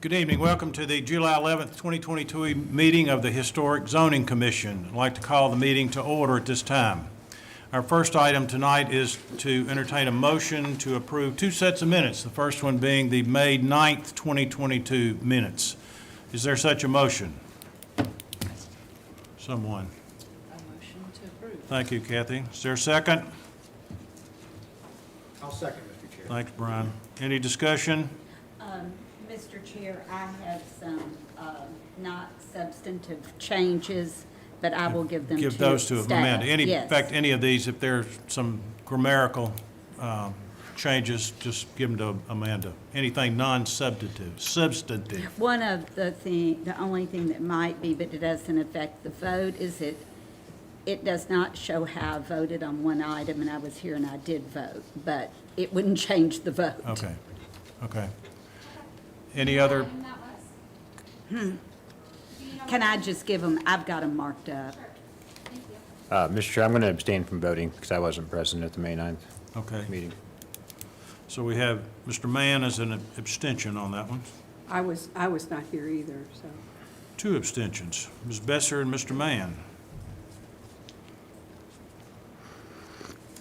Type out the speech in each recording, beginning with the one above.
Good evening. Welcome to the July 11th, 2022 meeting of the Historic Zoning Commission. I'd like to call the meeting to order at this time. Our first item tonight is to entertain a motion to approve two sets of minutes, the first one being the May 9th, 2022 minutes. Is there such a motion? Someone. A motion to approve. Thank you, Kathy. Is there a second? I'll second, Mr. Chair. Thanks, Brian. Any discussion? Mr. Chair, I have some not substantive changes, but I will give them to Give those to staff. Amanda. In Yes. fact, any of these, if there's some grammatical changes, just give them to Amanda. Anything non-substantive, substantive. One of the only thing that might be, but it doesn't affect the vote, is it does not show how I voted on one item, and I was here and I did vote, but it wouldn't change the vote. Okay, okay. Any other, Can I just give them, I've got them marked up. Mr. Chair, I'm going to abstain from voting because I wasn't present at the May 9th okay. meeting. So we have Mr. Mann as an abstention on that one. I was not here either, so. Two abstentions, Ms. Besser and Mr. Mann.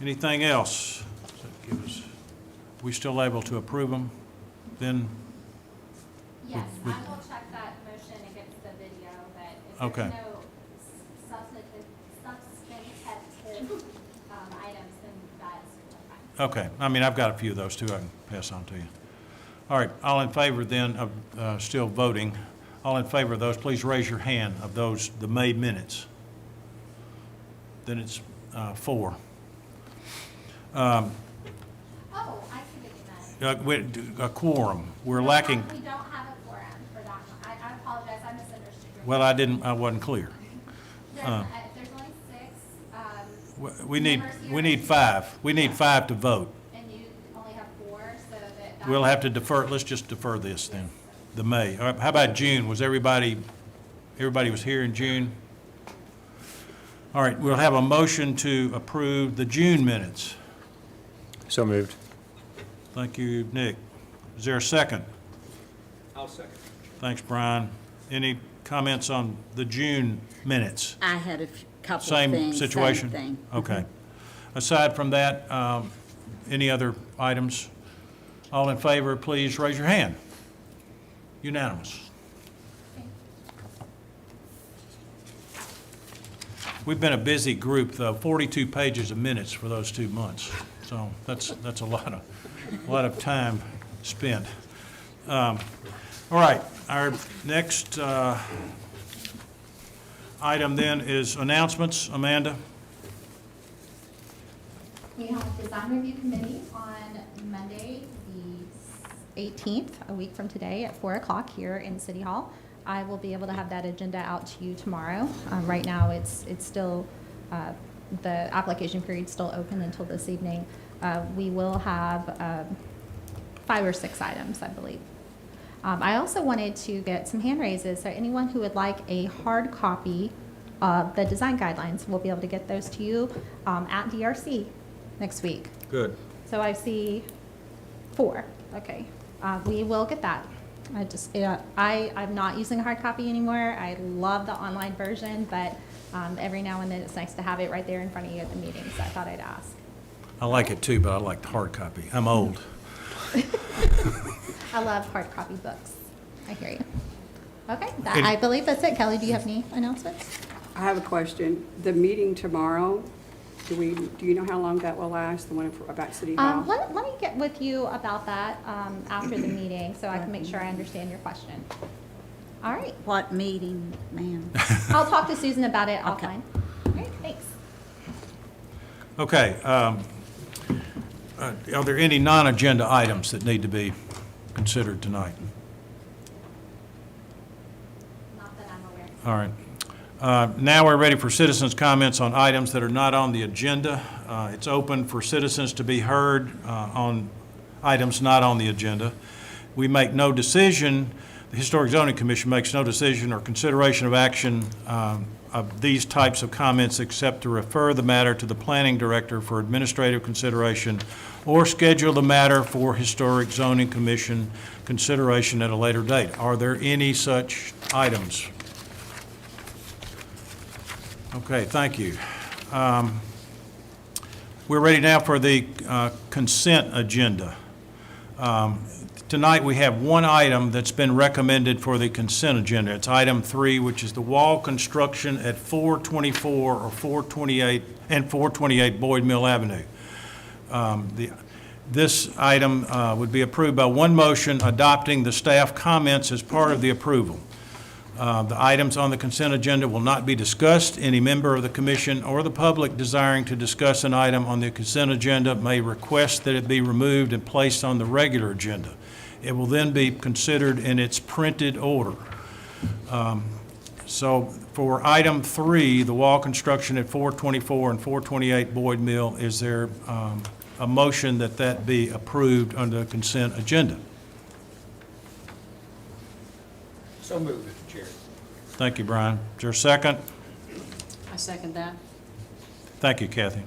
Anything else? Does that give us- we still able to approve them? Then, Yes, with- I will check that motion against the video, but if Okay. there's no substantive items, then that's fine. okay, I mean, I've got a few of those too I can pass on to you. All right, all in favor then of still voting, all in favor of those, please raise your hand of those, the May minutes. Then it's 4. Oh, I see what you meant. A quorum, we're No, lacking, We don't have a quorum for that one. I apologize, I misunderstood your. well, I wasn't clear. If there's only 6, We need, members here we need 5. We need 5 to vote. and you only have 4, so that. We'll have to defer, let's just defer this then, the May. All right, how about June? Was everybody was here in June? All right, we'll have a motion to approve the June minutes. So moved. Thank you, Nick. Is there a second? I'll second. Thanks, Brian. Any comments on the June minutes? I had a couple of Same things. situation? Same thing. Okay. Aside from that, any other items? All in favor, please raise your hand. Unanimous. We've been a busy group, though, 42 pages of minutes for those 2 months. So that's a lot of time spent. All right, our next item then is announcements. Amanda? We have design review committee on Monday, the 18th, a week from today at 4 o'clock here in City Hall. I will be able to have that agenda out to you tomorrow. Right now, it's still, the application period's still open until this evening. We will have 5 or 6 items, I believe. I also wanted to get some hand raises, so anyone who would like a hard copy of the design guidelines, we'll be able to get those to you at DRC next week. Good. So I see 4. Okay, we will get that. I'm not using a hard copy anymore. I love the online version, but every now and then it's nice to have it right there in front of you at the meeting, so I thought I'd ask. I like it too, but I like the hard copy. I'm old. I love hard copy books. I hear you. Okay, And- I believe that's it. Kelly, do you have any announcements? I have a question. The meeting tomorrow, do you know how long that will last, the one about City Hall? Let me get with you about that after the meeting, so I can make sure I understand your question. All right, What meeting, ma'am? I'll talk to Susan about it Okay. offline. All right, thanks. Okay, are there any non-agenda items that need to be considered tonight? Not that I'm aware. All right. Now we're ready for citizens' comments on items that are not on the agenda. It's open for citizens to be heard on items not on the agenda. We make no decision, the Historic Zoning Commission makes no decision or consideration of action of these types of comments except to refer the matter to the planning director for administrative consideration or schedule the matter for Historic Zoning Commission consideration at a later date. Are there any such items? Okay, thank you. We're ready now for the consent agenda. Tonight, we have one item that's been recommended for the consent agenda. It's item 3, which is the wall construction at 424 or 428 and 428 Boyd Mill Avenue. This item would be approved by one motion adopting the staff comments as part of the approval. The items on the consent agenda will not be discussed. Any member of the commission or the public desiring to discuss an item on the consent agenda may request that it be removed and placed on the regular agenda. It will then be considered in its printed order. So for item 3, the wall construction at 424 and 428 Boyd Mill, is there a motion that that be approved under the consent agenda? So moved, Mr. Chair. Thank you, Brian. Is there a second? I second that. Thank you, Kathy.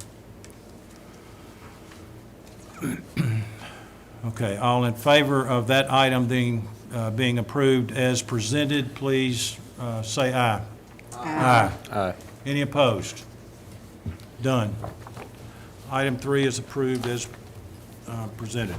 Okay, all in favor of that item being approved as presented, please say aye. Aye. Aye. Any opposed? Done. Item 3 is approved as presented.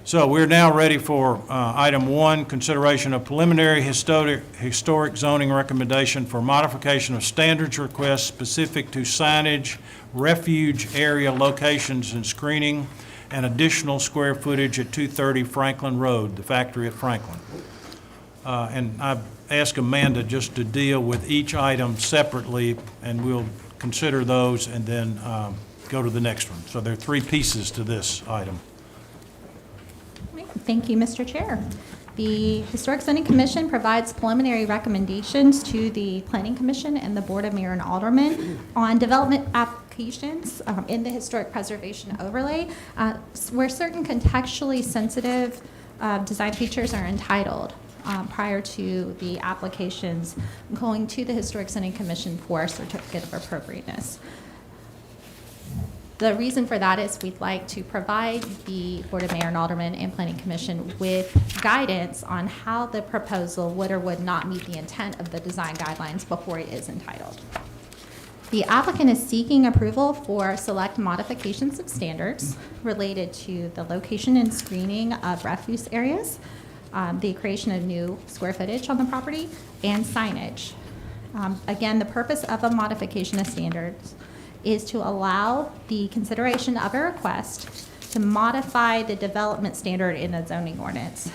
So we're now ready for item 1, consideration of preliminary historic zoning recommendation for modification of standards requests specific to signage, refuge area locations and screening, and additional square footage at 230 Franklin Road, the factory at Franklin. And I've asked Amanda just to deal with each item separately, and we'll consider those and then go to the next one. So there are 3 pieces to this item. Thank you, Mr. Chair. The Historic Zoning Commission provides preliminary recommendations to the Planning Commission and the Board of Mayor and Aldermen on development applications in the Historic Preservation Overlay, where certain contextually sensitive design features are entitled prior to the applications going to the Historic Zoning Commission for a certificate of appropriateness. The reason for that is we'd like to provide the Board of Mayor and Aldermen and Planning Commission with guidance on how the proposal would or would not meet the intent of the design guidelines before it is entitled. The applicant is seeking approval for select modifications of standards related to the location and screening of refuse areas, the creation of new square footage on the property, and signage. Again, the purpose of a modification of standards is to allow the consideration of a request to modify the development standard in a zoning ordinance,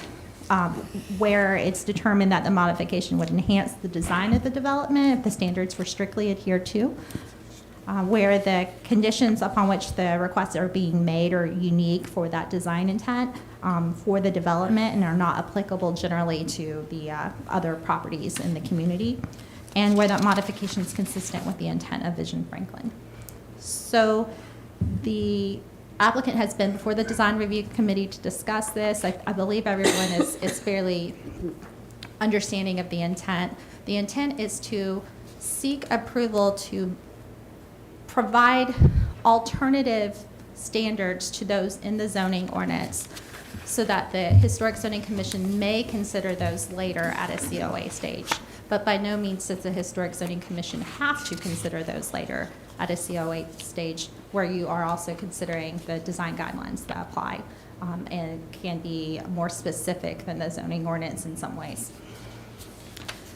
where it's determined that the modification would enhance the design of the development if the standards were strictly adhered to, where the conditions upon which the requests are being made are unique for that design intent for the development and are not applicable generally to the other properties in the community, and where that modification is consistent with the intent of Vision Franklin. So the applicant has been before the Design Review Committee to discuss this. I believe everyone is fairly understanding of the intent. The intent is to seek approval to provide alternative standards to those in the zoning ordinance so that the Historic Zoning Commission may consider those later at a COA stage. But by no means does the Historic Zoning Commission have to consider those later at a COA stage, where you are also considering the design guidelines that apply and can be more specific than the zoning ordinance in some ways.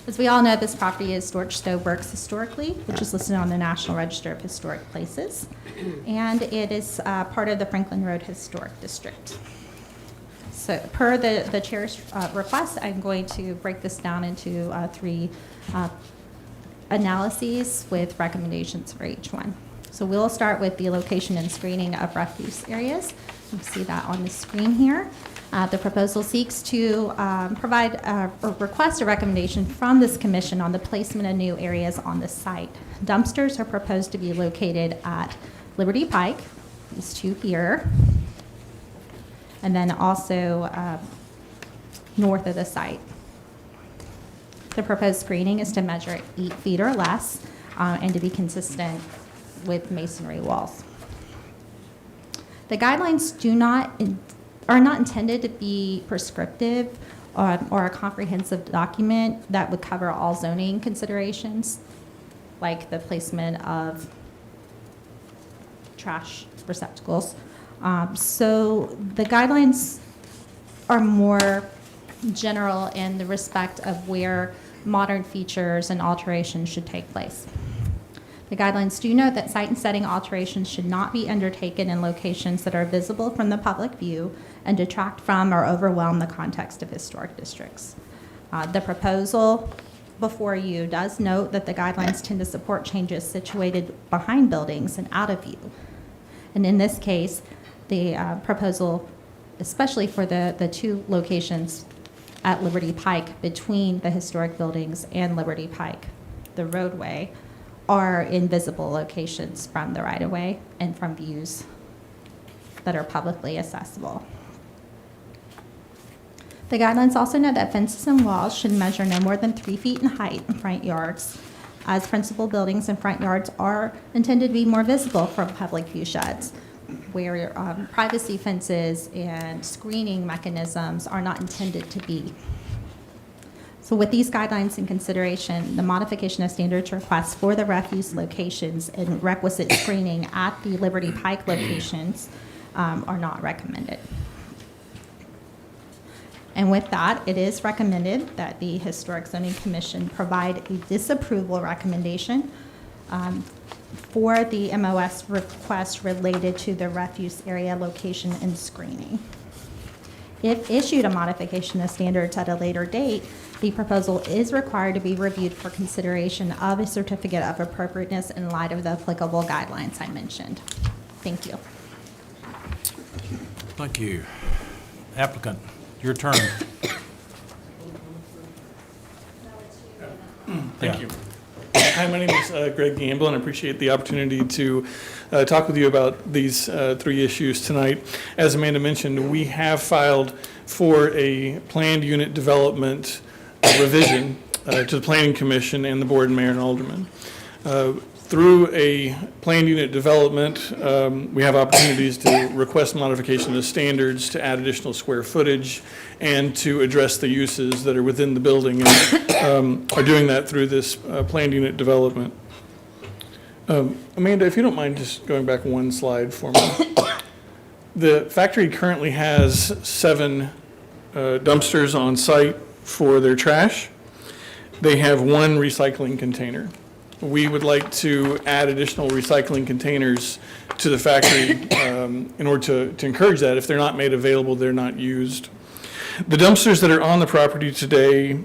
As we all know, this property is Storch Stowe Works historically, which is listed on the National Register of Historic Places, and it is part of the Franklin Road Historic District. So per the chair's request, I'm going to break this down into 3 analyses with recommendations for each one. So we'll start with the location and screening of refuse areas. You see that on the screen here. The proposal seeks to provide or request a recommendation from this commission on the placement of new areas on the site. Dumpsters are proposed to be located at Liberty Pike, these 2 here, and then also north of the site. The proposed screening is to measure 8 feet or less and to be consistent with masonry walls. The guidelines are not intended to be prescriptive or a comprehensive document that would cover all zoning considerations, like the placement of trash receptacles. So the guidelines are more general in the respect of where modern features and alterations should take place. The guidelines do note that site and setting alterations should not be undertaken in locations that are visible from the public view and detract from or overwhelm the context of historic districts. The proposal before you does note that the guidelines tend to support changes situated behind buildings and out of view. And in this case, the proposal, especially for the 2 locations at Liberty Pike between the historic buildings and Liberty Pike, the roadway, are in visible locations from the right-of-way and from views that are publicly accessible. The guidelines also note that fences and walls should measure no more than 3 feet in height in front yards, as principal buildings and front yards are intended to be more visible from public view sheds, where privacy fences and screening mechanisms are not intended to be. So with these guidelines in consideration, the modification of standards requests for the refuse locations and requisite screening at the Liberty Pike locations are not recommended. And with that, it is recommended that the Historic Zoning Commission provide a disapproval recommendation for the MOS request related to the refuse area location and screening. If issued a modification of standards at a later date, the proposal is required to be reviewed for consideration of a certificate of appropriateness in light of the applicable guidelines I mentioned. Thank you. Thank you. Applicant, your turn. Thank you. Hi, my name is Greg Gamble, and I appreciate the opportunity to talk with you about these 3 issues tonight. As Amanda mentioned, we have filed for a planned unit development revision to the Planning Commission and the Board and Mayor and Aldermen. Through a planned unit development, we have opportunities to request modification of standards, to add additional square footage, and to address the uses that are within the building, and are doing that through this planned unit development. Amanda, if you don't mind just going back 1 slide for me. The factory currently has 7 dumpsters on site for their trash. They have 1 recycling container. We would like to add additional recycling containers to the factory in order to encourage that. If they're not made available, they're not used. The dumpsters that are on the property today,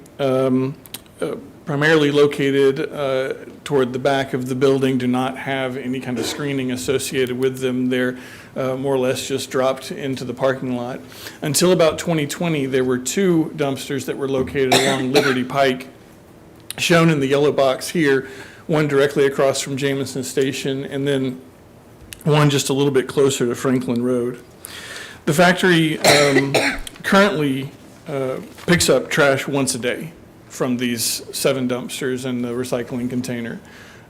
primarily located toward the back of the building, do not have any kind of screening associated with them. They're more or less just dropped into the parking lot. Until about 2020, there were 2 dumpsters that were located along Liberty Pike, shown in the yellow box here, one directly across from Jamison Station, and then one just a little bit closer to Franklin Road. The factory currently picks up trash once a day from these 7 dumpsters and the recycling container.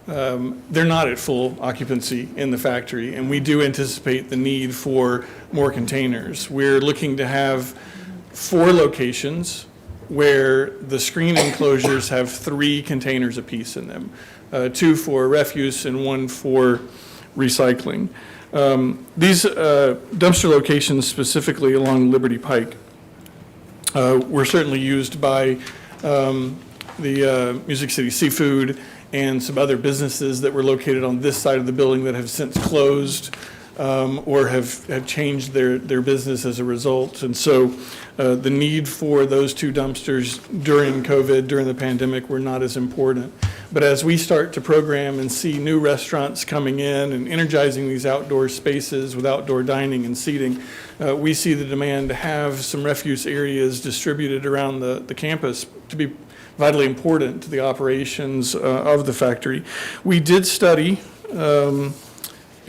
They're not at full occupancy in the factory, and we do anticipate the need for more containers. We're looking to have 4 locations where the screen enclosures have 3 containers apiece in them, 2 for refuse and 1 for recycling. These dumpster locations, specifically along Liberty Pike, were certainly used by the Music City Seafood and some other businesses that were located on this side of the building that have since closed or have changed their business as a result. And so the need for those 2 dumpsters during COVID, during the pandemic, were not as important. But as we start to program and see new restaurants coming in and energizing these outdoor spaces with outdoor dining and seating, we see the demand to have some refuse areas distributed around the campus to be vitally important to the operations of the factory. We did study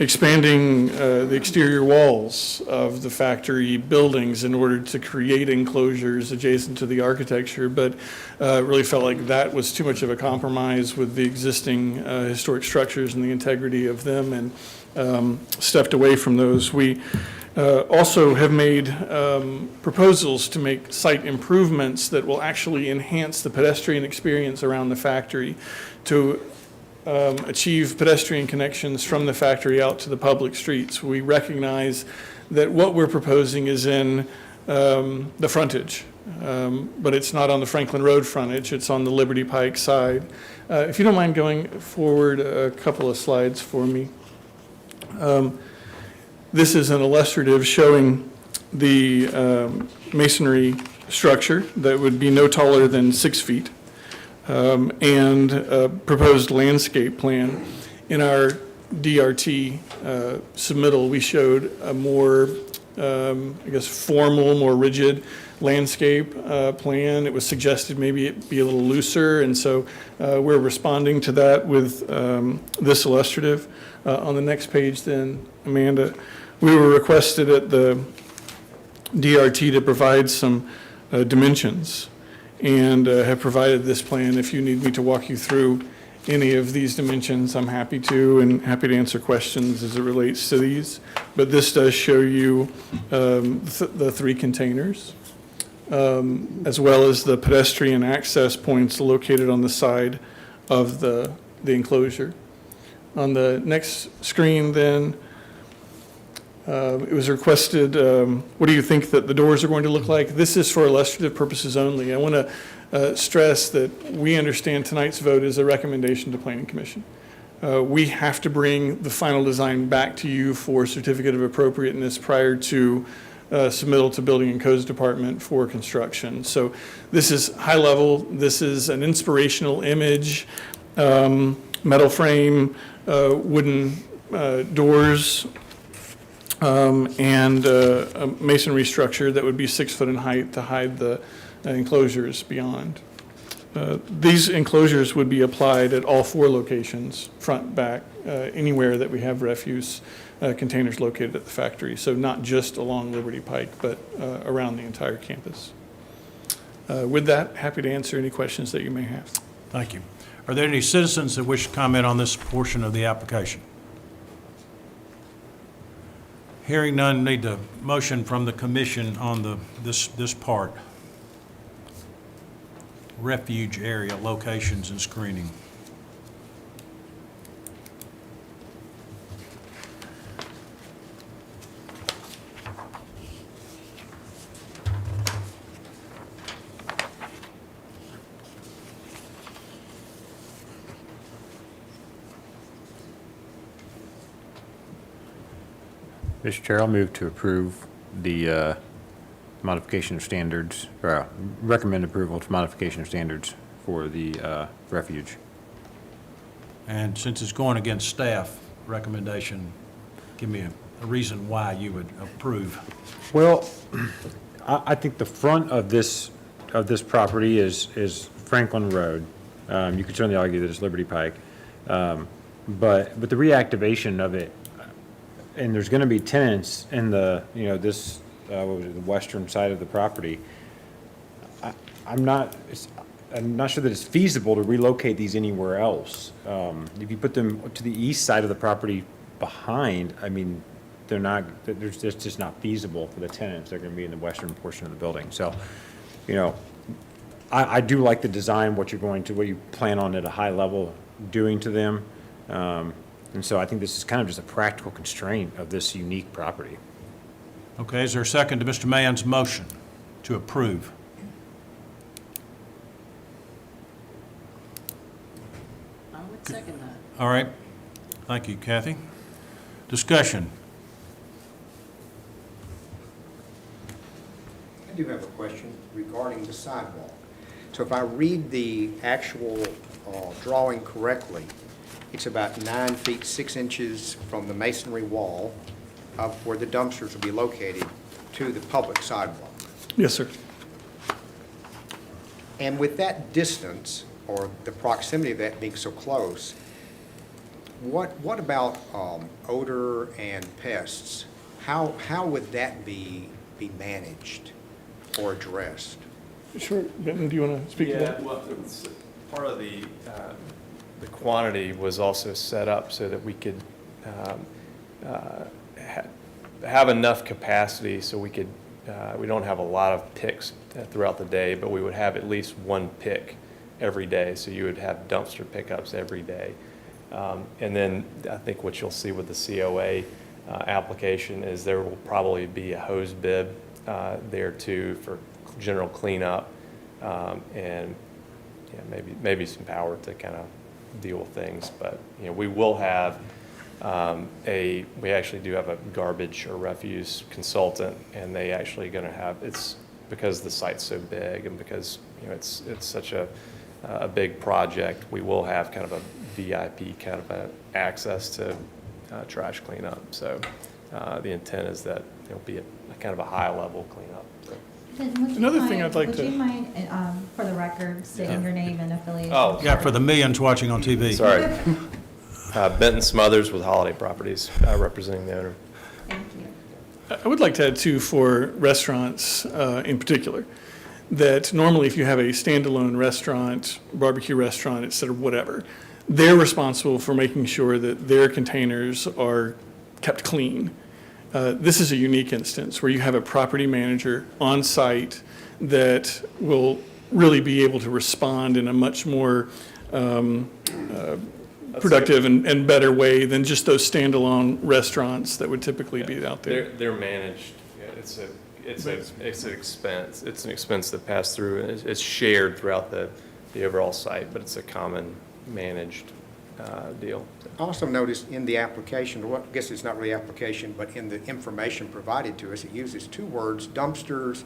expanding the exterior walls of the factory buildings in order to create enclosures adjacent to the architecture, but really felt like that was too much of a compromise with the existing historic structures and the integrity of them, and stepped away from those. We also have made proposals to make site improvements that will actually enhance the pedestrian experience around the factory to achieve pedestrian connections from the factory out to the public streets. We recognize that what we're proposing is in the frontage, but it's not on the Franklin Road frontage, it's on the Liberty Pike side. If you don't mind going forward a couple of slides for me. This is an illustrative showing the masonry structure that would be no taller than 6 feet, and a proposed landscape plan. In our DRT submittal, we showed a more, formal, more rigid landscape plan. It was suggested maybe it be a little looser, and so we're responding to that with this illustrative. On the next page then, Amanda, we were requested at the DRT to provide some dimensions, and have provided this plan. If you need me to walk you through any of these dimensions, I'm happy to, and happy to answer questions as it relates to these. But this does show you the 3 containers, as well as the pedestrian access points located on the side of the enclosure. On the next screen then, it was requested, what do you think that the doors are going to look like? This is for illustrative purposes only. I want to stress that we understand tonight's vote is a recommendation to Planning Commission. We have to bring the final design back to you for certificate of appropriateness prior to submittal to Building and Codes Department for construction. So this is high level. This is an inspirational image, metal frame, wooden doors, and a masonry structure that would be 6 foot in height to hide the enclosures beyond. These enclosures would be applied at all 4 locations, front, back, anywhere that we have refuse containers located at the factory. So not just along Liberty Pike, but around the entire campus. With that, happy to answer any questions that you may have. Thank you. Are there any citizens that wish to comment on this portion of the application? Hearing none, need a motion from the commission on this part. Refuge area locations and screening. Mr. Chair, I'll move to approve the modification of standards, or recommend approval to modification of standards for the refuge. And since it's going against staff recommendation, give me a reason why you would approve. Well, I think the front of this property is Franklin Road. You could certainly argue that it's Liberty Pike. But the reactivation of it, and there's going to be tenants in the, this, what was it, the western side of the property. I'm not sure that it's feasible to relocate these anywhere else. If you put them to the east side of the property behind, I mean, it's just not feasible for the tenants. They're going to be in the western portion of the building. So, I do like the design, what you plan on at a high level doing to them. And so I think this is kind of just a practical constraint of this unique property. Okay, is there a second to Mr. Mann's motion to approve? I would second that. All right. Thank you, Kathy. Discussion. I do have a question regarding the sidewalk. So if I read the actual drawing correctly, it's about 9 feet 6 inches from the masonry wall of where the dumpsters will be located to the public sidewalk. Yes, sir. And with that distance, or the proximity of that being so close, What about odor and pests? How would that be managed or addressed? Sure. Benton, do you want to speak to Yeah, that? well, it's part of the quantity was also set up so that we could have enough capacity so we could, we don't have a lot of picks throughout the day, but we would have at least one pick every day. So you would have dumpster pickups every day. And then I think what you'll see with the COA application is there will probably be a hose bib there too for general cleanup, and yeah, maybe some power to kind of deal with things. But you know, we will have we actually do have a garbage or refuse consultant, and they actually going to have, it's because the site's so big and because you know it's such a big project, we will have kind of a VIP kind of access to trash cleanup. So the intent is that it'll be a kind of a high level cleanup. So. Another thing I'd like Would to- you mind, for the record, stating your name and affiliation? Oh, Yeah, for the millions watching on TV. sorry. Benton Smothers with Holiday Properties, representing the owner. Thank you. I would like to add too, for restaurants in particular, that normally if you have a standalone restaurant, barbecue restaurant, et cetera, whatever, they're responsible for making sure that their containers are kept clean. This is a unique instance where you have a property manager on site that will really be able to respond in a much more productive and better way than just those standalone restaurants that would typically be out there. They're managed. Yeah, it's an expense. It's an expense that pass through, and it's shared throughout the overall site, but it's a common managed deal. I also noticed in the application, well, I guess it's not really application, but in the information provided to us, it uses two words, dumpsters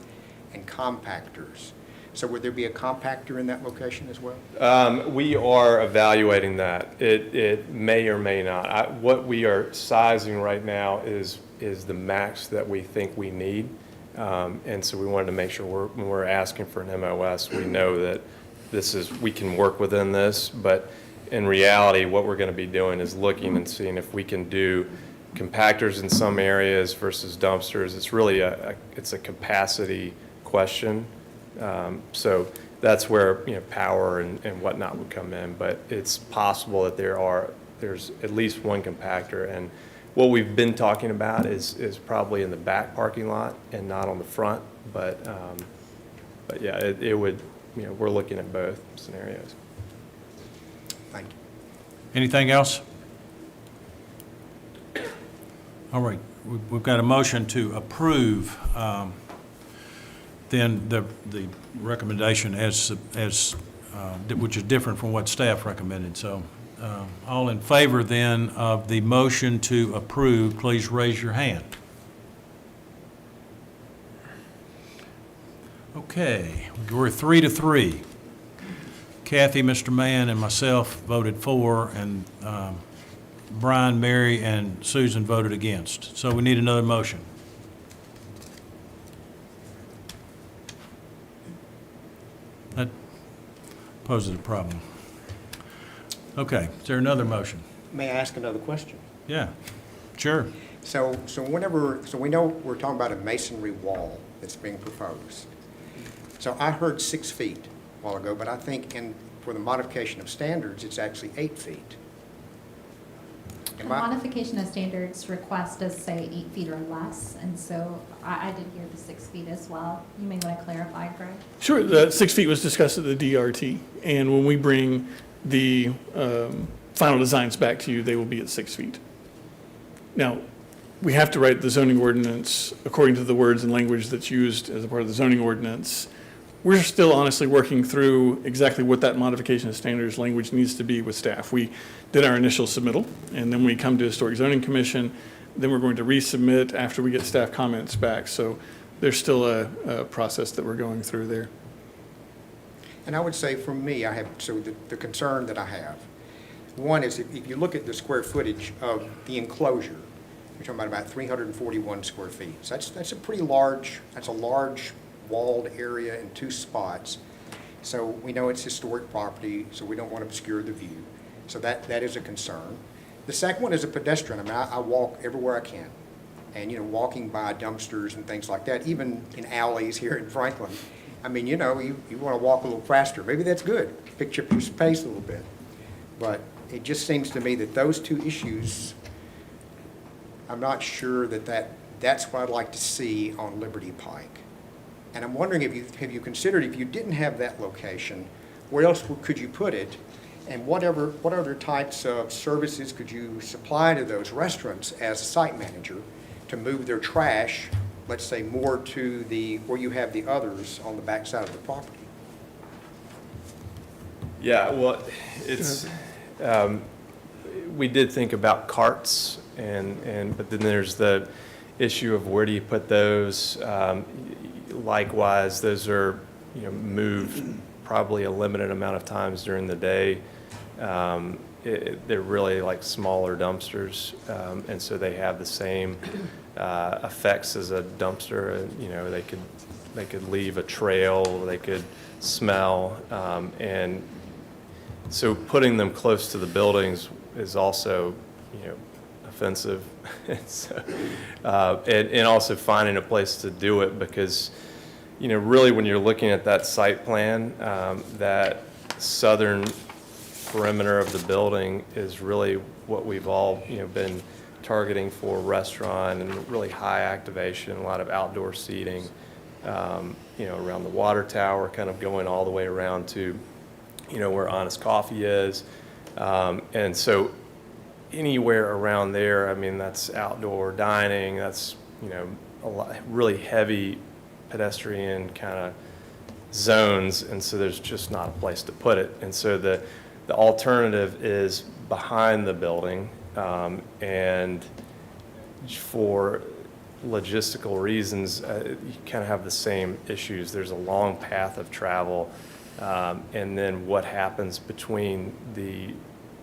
and compactors. So would there be a compactor in that location as well? We are evaluating that. It may or may not. What we are sizing right now is the max that we think we need. And so we wanted to make sure when we're asking for an MOS, we know that we can work within this. But in reality, what we're going to be doing is looking and seeing if we can do compactors in some areas versus dumpsters. It's really it's a capacity question. So that's where power and whatnot would come in, but it's possible that there's at least one compactor, and what we've been talking about is probably in the back parking lot and not on the front, but yeah, it would, we're looking at both scenarios. Thank you. Anything else? All right, we've got a motion to approve then the recommendation which is different from what staff recommended. So all in favor then of the motion to approve, please raise your hand. Okay, we're 3-3. Kathy, Mr. Mann, and myself voted for, and Brian, Mary, and Susan voted against. So we need another motion. That poses a problem. Okay, is there another motion? May I ask another question? Yeah, sure. So we know we're talking about a masonry wall that's being proposed. So I heard 6 feet a while ago, but I think for the modification of standards, it's actually 8 feet. The Am I- modification of standards request does say 8 feet or less, and so I did hear the 6 feet as well. You may want to clarify, Greg. Sure, the 6 feet was discussed at the DRT, and when we bring the final designs back to you, they will be at 6 feet. Now, we have to write the zoning ordinance according to the words and language that's used as a part of the zoning ordinance. We're still honestly working through exactly what that modification of standards language needs to be with staff. We did our initial submittal, and then we come to Historic Zoning Commission, then we're going to resubmit after we get staff comments back. So there's still a process that we're going through there. And I would say for me, the concern that I have, one is if you look at the square footage of the enclosure, we're talking about 341 square feet. So that's a pretty large, that's a large walled area in 2 spots. So we know it's historic property, so we don't want to obscure the view. So that is a concern. The second one is a pedestrian. I mean, I walk everywhere I can. And, you know, walking by dumpsters and things like that, even in alleys here in Franklin. I mean, you know, you want to walk a little faster. Maybe that's good. Pick up your pace a little bit. But it just seems to me that those two issues, I'm not sure that's what I'd like to see on Liberty Pike. And I'm wondering have you considered, if you didn't have that location, where else could you put it? And what other types of services could you supply to those restaurants as a site manager to move their trash, let's say, more to where you have the others on the backside of the property? Yeah, well, it's, we did think about carts but then there's the issue of where do you put those? Likewise, those are, you know, moved probably a limited amount of times during the day. They're really like smaller dumpsters, and so they have the same effects as a dumpster. You know, they could leave a trail, they could smell, and so putting them close to the buildings is also, you know, offensive. So, and also finding a place to do it, because, you know, really when you're looking at that site plan, that southern perimeter of the building is really what we've all, you know, been targeting for restaurant and really high activation, a lot of outdoor seating, you know, around the water tower, kind of going all the way around to, you know, where Honest Coffee is. And so anywhere around there, I mean, that's outdoor dining, that's, you know, a lot, really heavy pedestrian kind of zones, and so there's just not a place to put it. And so the alternative is behind the building, and for logistical reasons, you kind of have the same issues. There's a long path of travel, and then what happens between the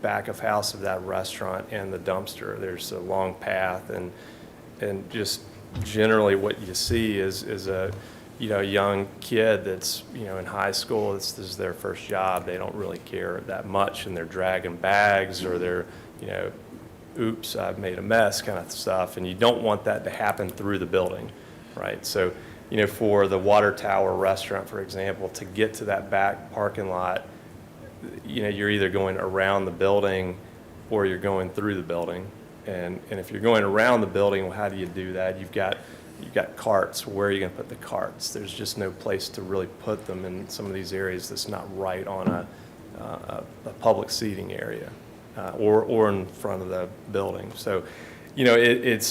back of house of that restaurant and the dumpster. There's a long path, and just generally what you see is a, you know, young kid that's, you know, in high school, this is their first job. They don't really care that much, and they're dragging bags, or they're, you know, oops, I've made a mess kind of stuff, and you don't want that to happen through the building, right? So, you know, for the Water Tower restaurant, for example, to get to that back parking lot, you know, you're either going around the building or you're going through the building. And if you're going around the building, well, how do you do that? You've got carts. Where are you going to put the carts? There's just no place to really put them in some of these areas that's not right on a public seating area, or in front of the building. So, you know, it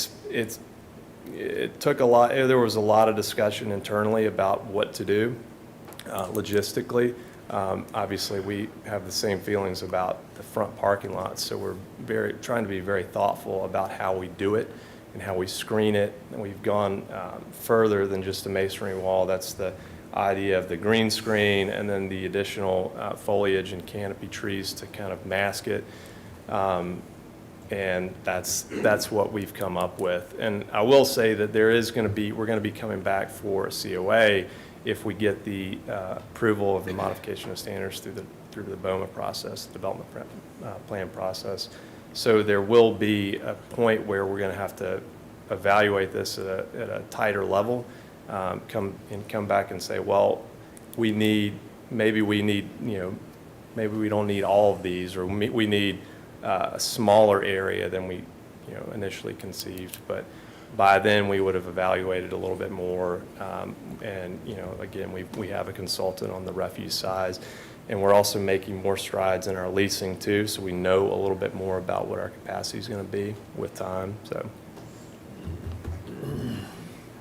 took a lot. There was a lot of discussion internally about what to do logistically. Obviously, we have the same feelings about the front parking lots, so we're trying to be very thoughtful about how we do it and how we screen it. And we've gone further than just a masonry wall. That's the idea of the green screen, and then the additional foliage and canopy trees to kind of mask it. And that's what we've come up with. And I will say that we're going to be coming back for a COA if we get the approval of the modification of standards through the BOMA process, the development plan process. So there will be a point where we're going to have to evaluate this at a tighter level, come back and say, well, maybe we don't need all of these, or we need a smaller area than we, you know, initially conceived. But by then, we would have evaluated a little bit more, and, you know, again, we have a consultant on the refuse size, and we're also making more strides in our leasing too, so we know a little bit more about what our capacity is going to be with time. So,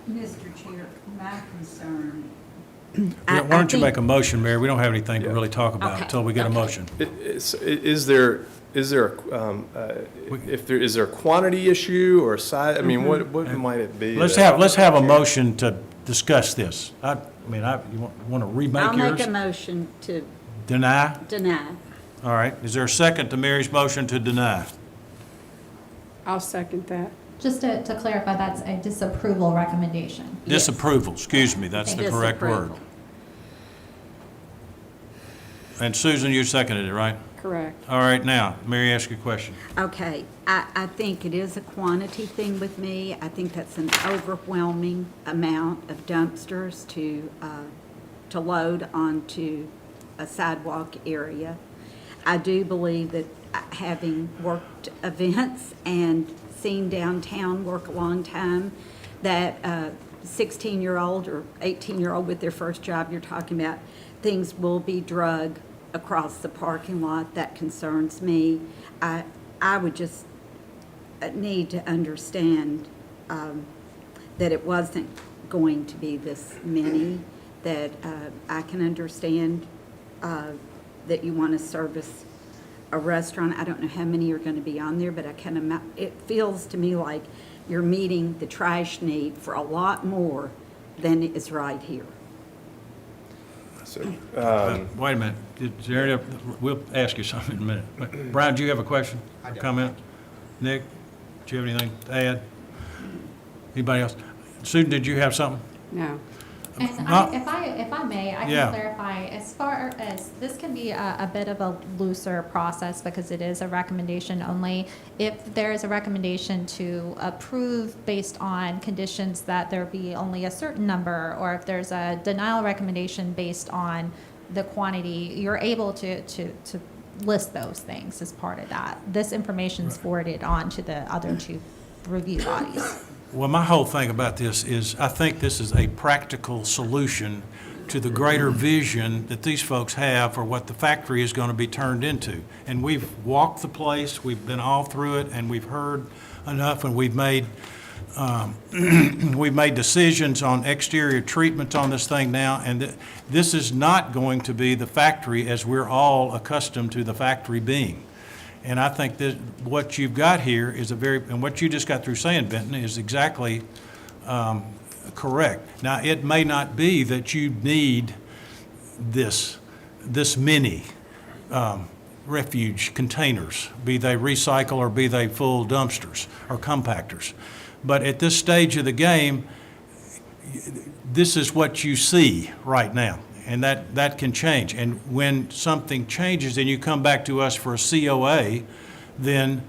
Mr. Chair, my concern. Why don't you make a motion, Mary? We don't have anything to really talk about Okay, until we get a okay. motion. is there a quantity issue or size? I mean, what might it be? Let's have a motion to discuss this. You want to remake I'll yours? make a motion to Deny? deny. All right. Is there a second to Mary's motion to deny? I'll second that. Just to clarify, that's a disapproval recommendation. Yes. Disapproval, excuse me, that's the correct word. And Susan, you seconded it, right? Correct. All right, now, Mary, ask your question. Okay, I think it is a quantity thing with me. I think that's an overwhelming amount of dumpsters to load onto a sidewalk area. I do believe that having worked events and seen downtown work a long time, that 16-year-old or 18-year-old with their first job, you're talking about, things will be drug across the parking lot. That concerns me. I would just need to understand that it wasn't going to be this many, that I can understand that you want to service a restaurant. I don't know how many are going to be on there, but it feels to me like you're meeting the trash need for a lot more than is right here. So, Wait a minute. Is there any, we'll ask you something in a minute. But Brian, do you have a question or comment? Nick, do you have anything to add? Anybody else? Susan, did you have something? No. And if I may, I Yeah. can clarify, as far as, this can be a bit of a looser process because it is a recommendation only. If there is a recommendation to approve based on conditions that there be only a certain number, or if there's a denial recommendation based on the quantity, you're able to list those things as part of that. This information is forwarded on to the other two review bodies. Well, my whole thing about this is I think this is a practical solution to the greater vision that these folks have for what the factory is going to be turned into. And we've walked the place, we've been all through it, and we've heard enough, and we've made decisions on exterior treatments on this thing now, and this is not going to be the factory as we're all accustomed to the factory being. And I think that what you've got here is and what you just got through saying, Benton, is exactly correct. Now, it may not be that you need this many refuge containers, be they recycle or be they full dumpsters or compactors. But at this stage of the game, this is what you see right now. And that can change. And when something changes and you come back to us for a COA, then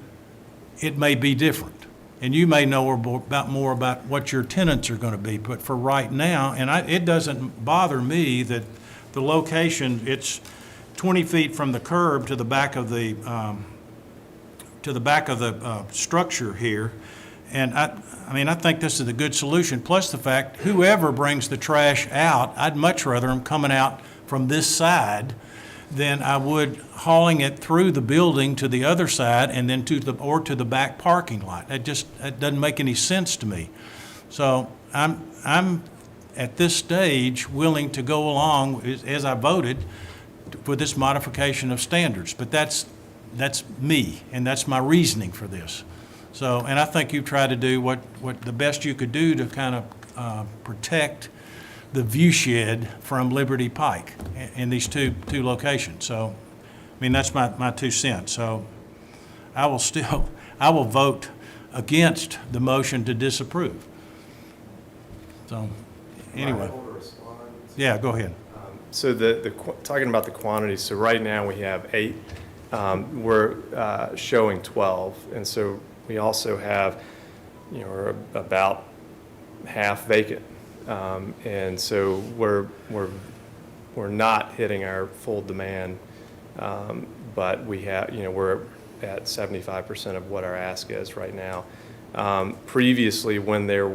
it may be different. And you may know more about what your tenants are going to be. But for right now, and it doesn't bother me that the location, it's 20 feet from the curb to the back of the structure here. And I think this is a good solution, plus the fact whoever brings the trash out, I'd much rather them coming out from this side than I would hauling it through the building to the other side and then to the back parking lot. That doesn't make any sense to me. So I'm at this stage willing to go along as I voted for this modification of standards, but that's me, and that's my reasoning for this. So, and I think you've tried to do what the best you could do to kind of protect the view shed from Liberty Pike in these two locations. So, I mean, that's my 2 cents. So I will vote against the motion to disapprove. So, anyway. Yeah, go ahead. So talking about the quantities, so right now we have 8. We're showing 12, and so we also have, we're about half vacant, and so we're not hitting our full demand, but we have, we're at 75% of what our ask is right now. Previously, when there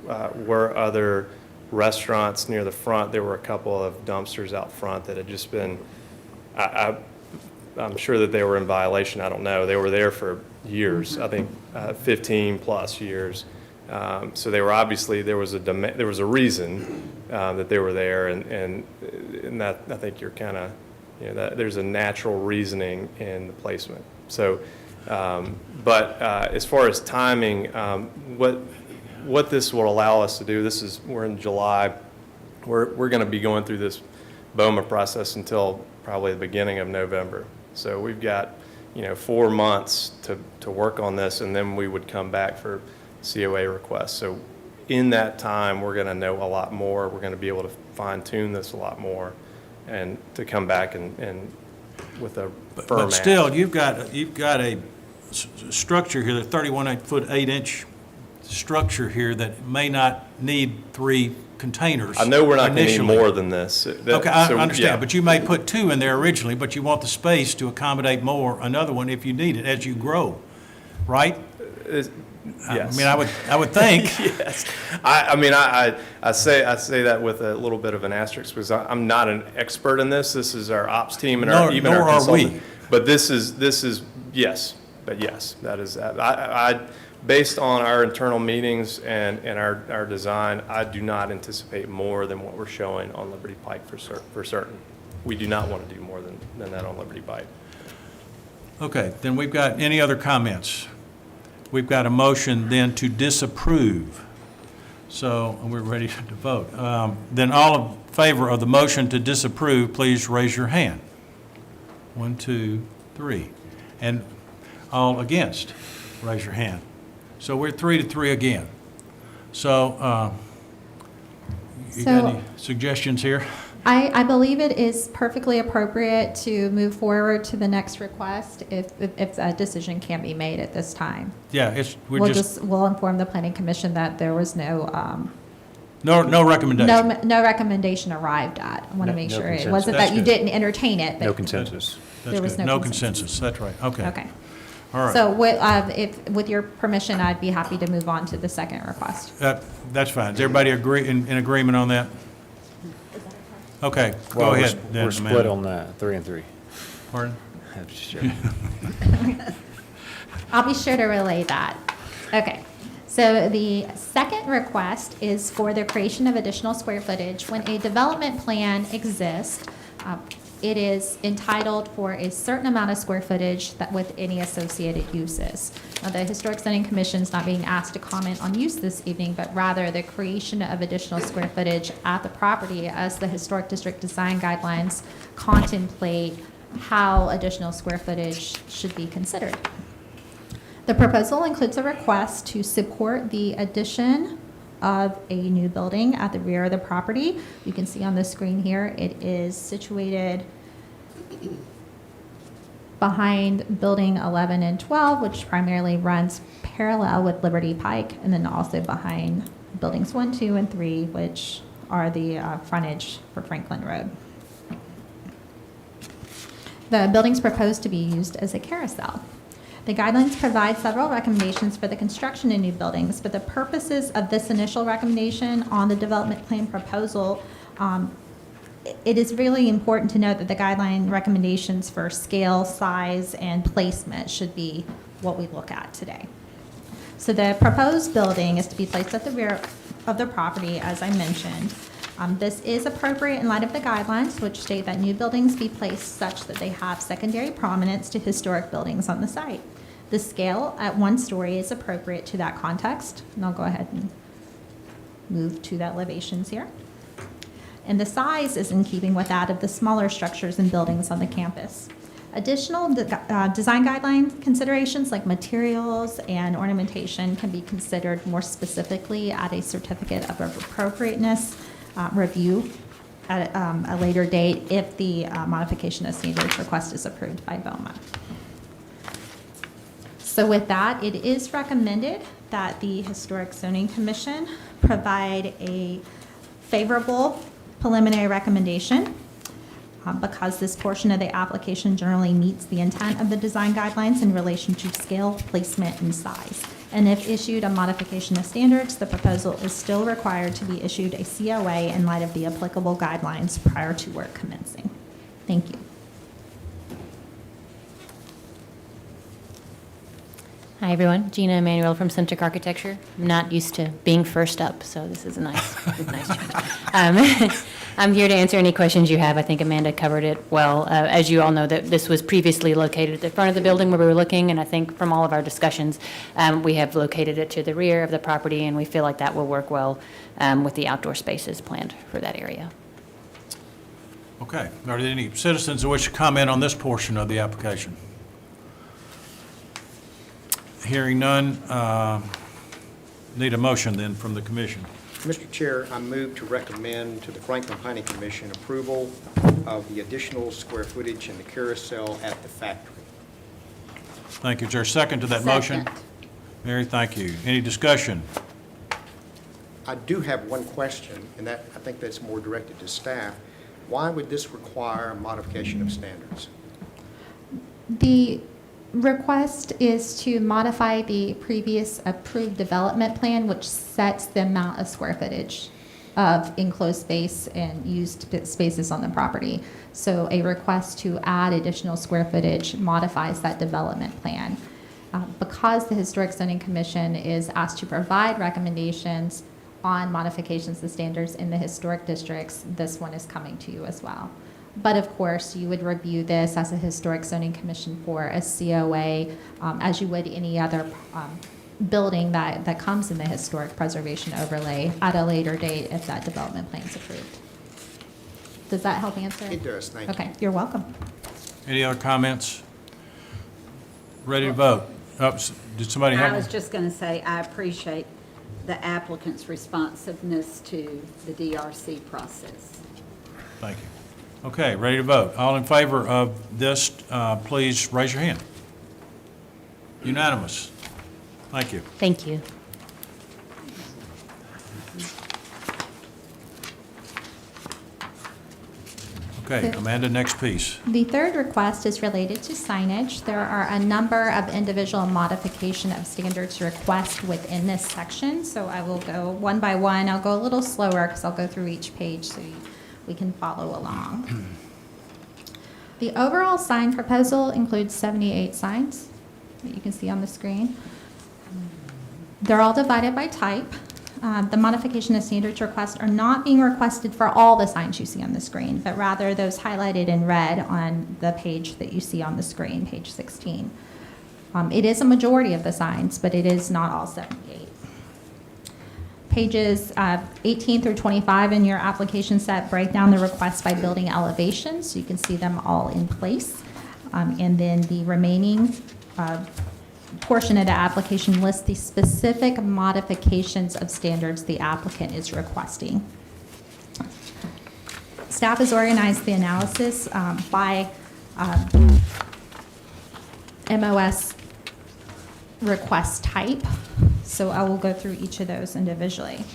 were other restaurants near the front, there were a couple of dumpsters out front that had just been, I'm sure that they were in violation. I don't know. They were there for years. I think 15 plus years. So they were obviously, there was a reason that they were there, and that, I think you're kind of, that there's a natural reasoning in the placement. So, but as far as timing, what this will allow us to do, we're in July. We're going to be going through this BOMA process until probably the beginning of November. So we've got 4 months to work on this, and then we would come back for COA requests. So in that time, we're going to know a lot more. We're going to be able to fine tune this a lot more. and to come back and with a firm But ask. still, you've got a structure here, the 31-foot 8-inch structure here that may not need 3 containers. I know we're not going to need initially. more than this. Okay, I understand, but you may put 2 in there originally, but you want the space to accommodate another one if you need it as you grow, right? Yes. I mean, I would think. Yes. I mean, I say that with a little bit of an asterisk because I'm not an expert in this. This is our ops team and even Nor our are consultant. we. But this is, yes, that is, based on our internal meetings and our design, I do not anticipate more than what we're showing on Liberty Pike for certain. We do not want to do more than that on Liberty Pike. Okay, then we've got, any other comments? We've got a motion then to disapprove. So we're ready to vote. Then all in favor of the motion to disapprove, please raise your hand. 1, 2, 3. And all against, raise your hand. So we're 3-3 again. So you got So- any suggestions here? I believe it is perfectly appropriate to move forward to the next request if a decision can be made at this time. Yeah, We'll inform the planning commission that there was no no recommendation. no recommendation arrived at. I want to No- make no sure it consensus. wasn't That's that you good. didn't entertain it. No but consensus. That's there was good. no No consensus. consensus, that's right, okay. Okay. All right. So with your permission, I'd be happy to move on to the second request. That's fine. Does everybody agree, in agreement on that? Okay, go Well, ahead then, We're split Amanda. on that, 3 and 3. Pardon? I'm just joking. I'll be sure to relay that. Okay. So the second request is for the creation of additional square footage. When a development plan exists, it is entitled for a certain amount of square footage that with any associated uses. Now, the Historic Zoning Commission is not being asked to comment on use this evening, but rather the creation of additional square footage at the property as the Historic District Design Guidelines contemplate how additional square footage should be considered. The proposal includes a request to support the addition of a new building at the rear of the property. You can see on the screen here, it is situated behind building 11 and 12, which primarily runs parallel with Liberty Pike, and then also behind buildings 1, 2, and 3, which are the frontage for Franklin Road. The building's proposed to be used as a carousel. The guidelines provide several recommendations for the construction of new buildings, but the purposes of this initial recommendation on the development plan proposal, it is really important to note that the guideline recommendations for scale, size, and placement should be what we look at today. So the proposed building is to be placed at the rear of the property, as I mentioned. This is appropriate in light of the guidelines, which state that new buildings be placed such that they have secondary prominence to historic buildings on the site. The scale at 1 story is appropriate to that context, and I'll go ahead and move to the elevations here. And the size is in keeping with that of the smaller structures and buildings on the campus. Additional design guideline considerations like materials and ornamentation can be considered more specifically at a certificate of appropriateness review at a later date if the modification of standards request is approved by BOMA. So with that, it is recommended that the Historic Zoning Commission provide a favorable preliminary recommendation because this portion of the application generally meets the intent of the design guidelines in relation to scale, placement, and size. And if issued a modification of standards, the proposal is still required to be issued a COA in light of the applicable guidelines prior to work commencing. Thank you. Hi, everyone. Gina Emanuel from Centric Architecture. I'm not used to being first up, so this is a nice change. I'm here to answer any questions you have. I think Amanda covered it well. As you all know, that this was previously located at the front of the building where we were looking, and I think from all of our discussions, we have located it to the rear of the property, and we feel like that will work well with the outdoor spaces planned for that area. Okay. Are there any citizens who wish to comment on this portion of the application? Hearing none, need a motion then from the commission. Mr. Chair, I move to recommend to the Franklin Planning Commission approval of the additional square footage in the carousel at the factory. Thank you. Is there a second to that motion? Second. Mary, thank you. Any discussion? I do have one question, and that, I think that's more directed to staff. Why would this require a modification of standards? The request is to modify the previous approved development plan, which sets the amount of square footage of enclosed space and used spaces on the property. So a request to add additional square footage modifies that development plan. Because the Historic Zoning Commission is asked to provide recommendations on modifications to standards in the historic districts, this one is coming to you as well. But of course, you would review this as a Historic Zoning Commission for a COA, as you would any other building that comes in the historic preservation overlay at a later date if that development plan is approved. Does that help answer? It does, thank you. Okay, you're welcome. Any other comments? Ready to vote? Did somebody I was have? just going to say, I appreciate the applicant's responsiveness to the DRC process. Thank you. Okay, ready to vote. All in favor of this, please raise your hand. Unanimous. Thank you. Thank you. Okay, Amanda, next piece. The third request is related to signage. There are a number of individual modification of standards requests within this section, so I will go one by one. I'll go a little slower because I'll go through each page so we can follow along. The overall sign proposal includes 78 signs that you can see on the screen. They're all divided by type. The modification of standards requests are not being requested for all the signs you see on the screen, but rather those highlighted in red on the page that you see on the screen, page 16. It is a majority of the signs, but it is not all 78. Pages 18 through 25 in your application set break down the requests by building elevation, so you can see them all in place. And then the remaining portion of the application lists the specific modifications of standards the applicant is requesting. Staff has organized the analysis by MOS request type, so I will go through each of those individually.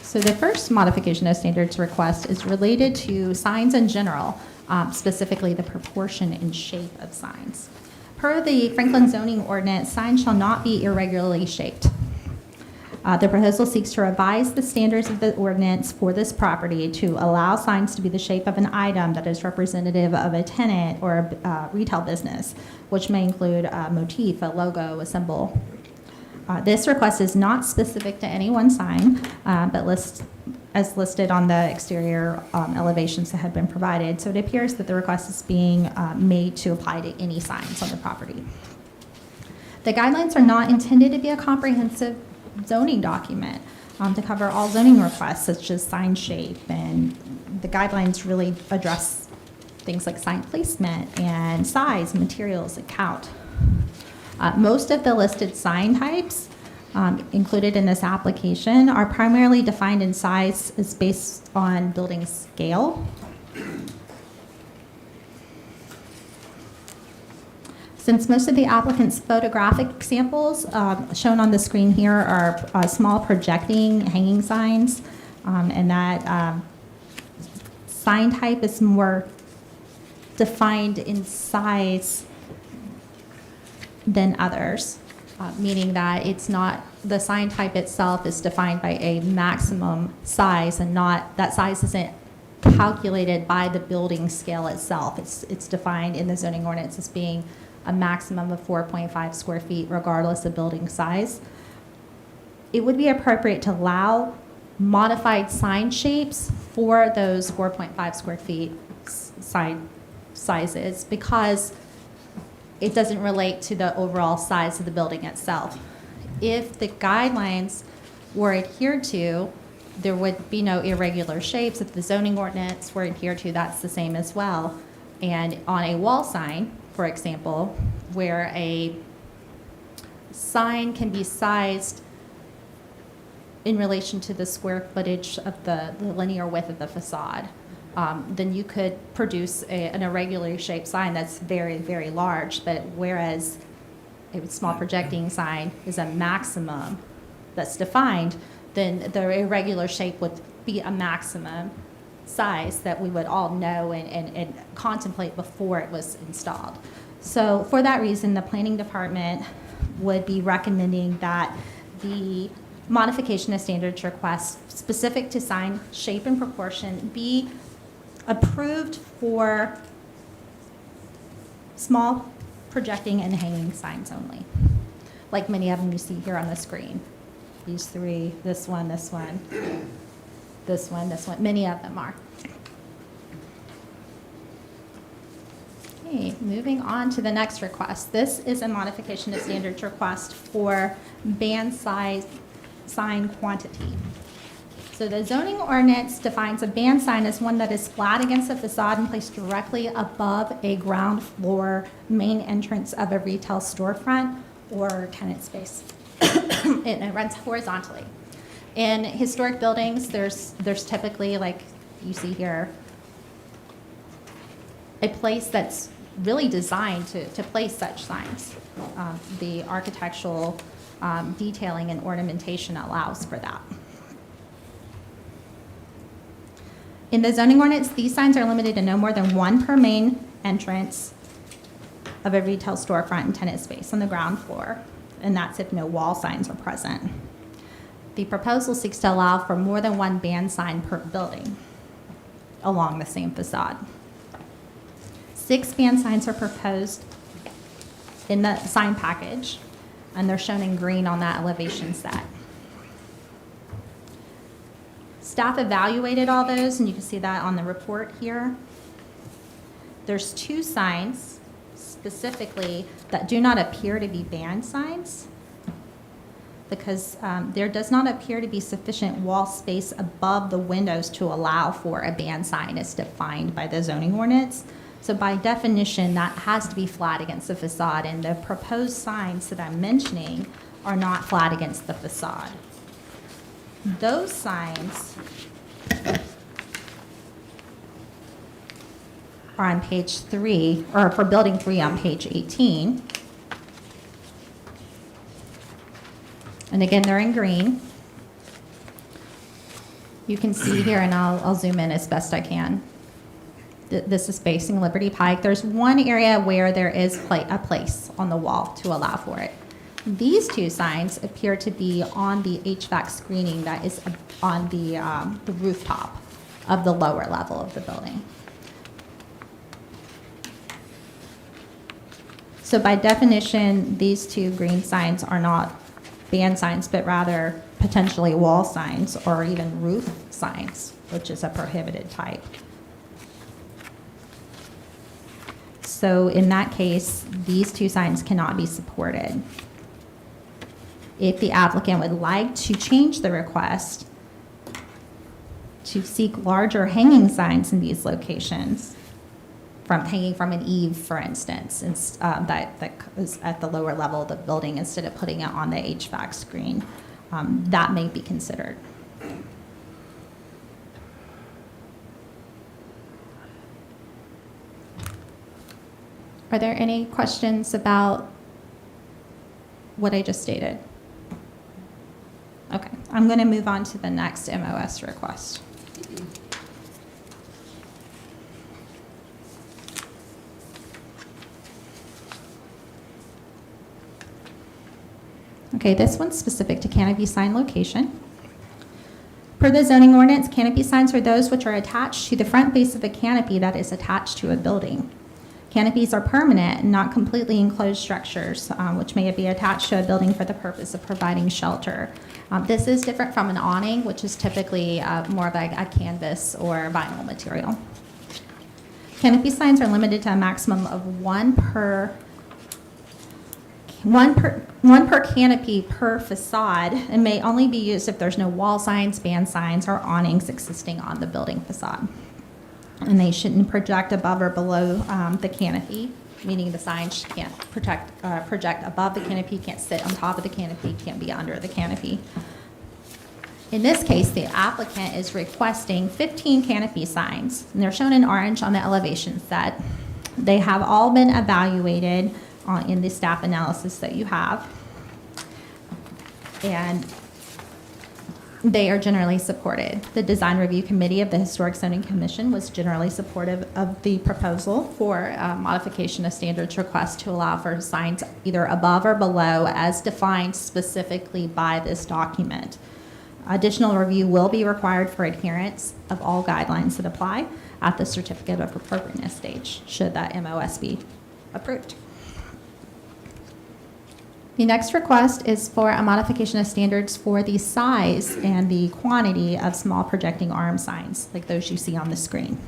So the first modification of standards request is related to signs in general, specifically the proportion and shape of signs. Per the Franklin zoning ordinance, signs shall not be irregularly shaped. The proposal seeks to revise the standards of the ordinance for this property to allow signs to be the shape of an item that is representative of a tenant or a retail business, which may include a motif, a logo, a symbol. This request is not specific to any one sign, but as listed on the exterior elevations that have been provided. So it appears that the request is being made to apply to any signs on the property. The guidelines are not intended to be a comprehensive zoning document to cover all zoning requests, such as sign shape, and the guidelines really address things like sign placement and size, materials, and count. Most of the listed sign types included in this application are primarily defined in size as based on building scale. Since most of the applicant's photographic examples shown on the screen here are small projecting hanging signs, and that sign type is more defined in size than others, meaning that it's not, the sign type itself is defined by a maximum size, and not, that size isn't calculated by the building scale itself. It's defined in the zoning ordinance as being a maximum of 4.5 square feet regardless of building size. It would be appropriate to allow modified sign shapes for those 4.5 square feet sign sizes because it doesn't relate to the overall size of the building itself. If the guidelines were adhered to, there would be no irregular shapes. If the zoning ordinance were adhered to, that's the same as well. And on a wall sign, for example, where a sign can be sized in relation to the square footage of the linear width of the facade, then you could produce an irregular shaped sign that's very, very large. But whereas a small projecting sign is a maximum that's defined, then the irregular shape would be a maximum size that we would all know and contemplate before it was installed. So for that reason, the planning department would be recommending that the modification of standards request specific to sign shape and proportion be approved for small projecting and hanging signs only, like many of them you see here on the screen. These three, this one, this one, this one, this one, many of them are. Okay, moving on to the next request. This is a modification of standards request for band size sign quantity. So the zoning ordinance defines a band sign as one that is flat against a facade and placed directly above a ground floor main entrance of a retail storefront or tenant space. It runs horizontally. In historic buildings, there's typically, like you see here, a place that's really designed to place such signs. The architectural detailing and ornamentation allows for that. In the zoning ordinance, these signs are limited to no more than one per main entrance of a retail storefront and tenant space on the ground floor, and that's if no wall signs are present. The proposal seeks to allow for more than one band sign per building along the same facade. 6 band signs are proposed in the sign package, and they're shown in green on that elevation set. Staff evaluated all those, and you can see that on the report here. There's 2 signs specifically that do not appear to be band signs because there does not appear to be sufficient wall space above the windows to allow for a band sign as defined by the zoning ordinance. So by definition, that has to be flat against the facade, and the proposed signs that I'm mentioning are not flat against the facade. Those signs are on page 3, or for building 3 on page 18. And again, they're in green. You can see here, and I'll zoom in as best I can. This is facing Liberty Pike. There's one area where there is a place on the wall to allow for it. These 2 signs appear to be on the HVAC screening that is on the rooftop of the lower level of the building. So by definition, these 2 green signs are not band signs, but rather potentially wall signs or even roof signs, which is a prohibited type. So in that case, these 2 signs cannot be supported. If the applicant would like to change the request to seek larger hanging signs in these locations, from hanging from an eave, for instance, that is at the lower level of the building instead of putting it on the HVAC screen, that may be considered. Are there any questions about what I just stated? Okay, I'm going to move on to the next MOS request. Okay, this one's specific to canopy sign location. Per the zoning ordinance, canopy signs are those which are attached to the front face of a canopy that is attached to a building. Canopies are permanent and not completely enclosed structures, which may be attached to a building for the purpose of providing shelter. This is different from an awning, which is typically more of a canvas or vinyl material. Canopy signs are limited to a maximum of one per canopy per facade and may only be used if there's no wall signs, band signs, or awnings existing on the building facade. and they shouldn't project above or below the canopy, meaning the sign can't project above the canopy, can't sit on top of the canopy, can't be under the canopy. In this case, the applicant is requesting 15 canopy signs, and they're shown in orange on the elevation set. They have all been evaluated in the staff analysis that you have, and they are generally supported. The Design Review Committee of the Historic Zoning Commission was generally supportive of the proposal for modification of standards request to allow for signs either above or below as defined specifically by this document. Additional review will be required for adherence of all guidelines that apply at the certificate of appropriateness stage, should that MOS be approved. The next request is for a modification of standards for the size and the quantity of small projecting arm signs, like those you see on the screen.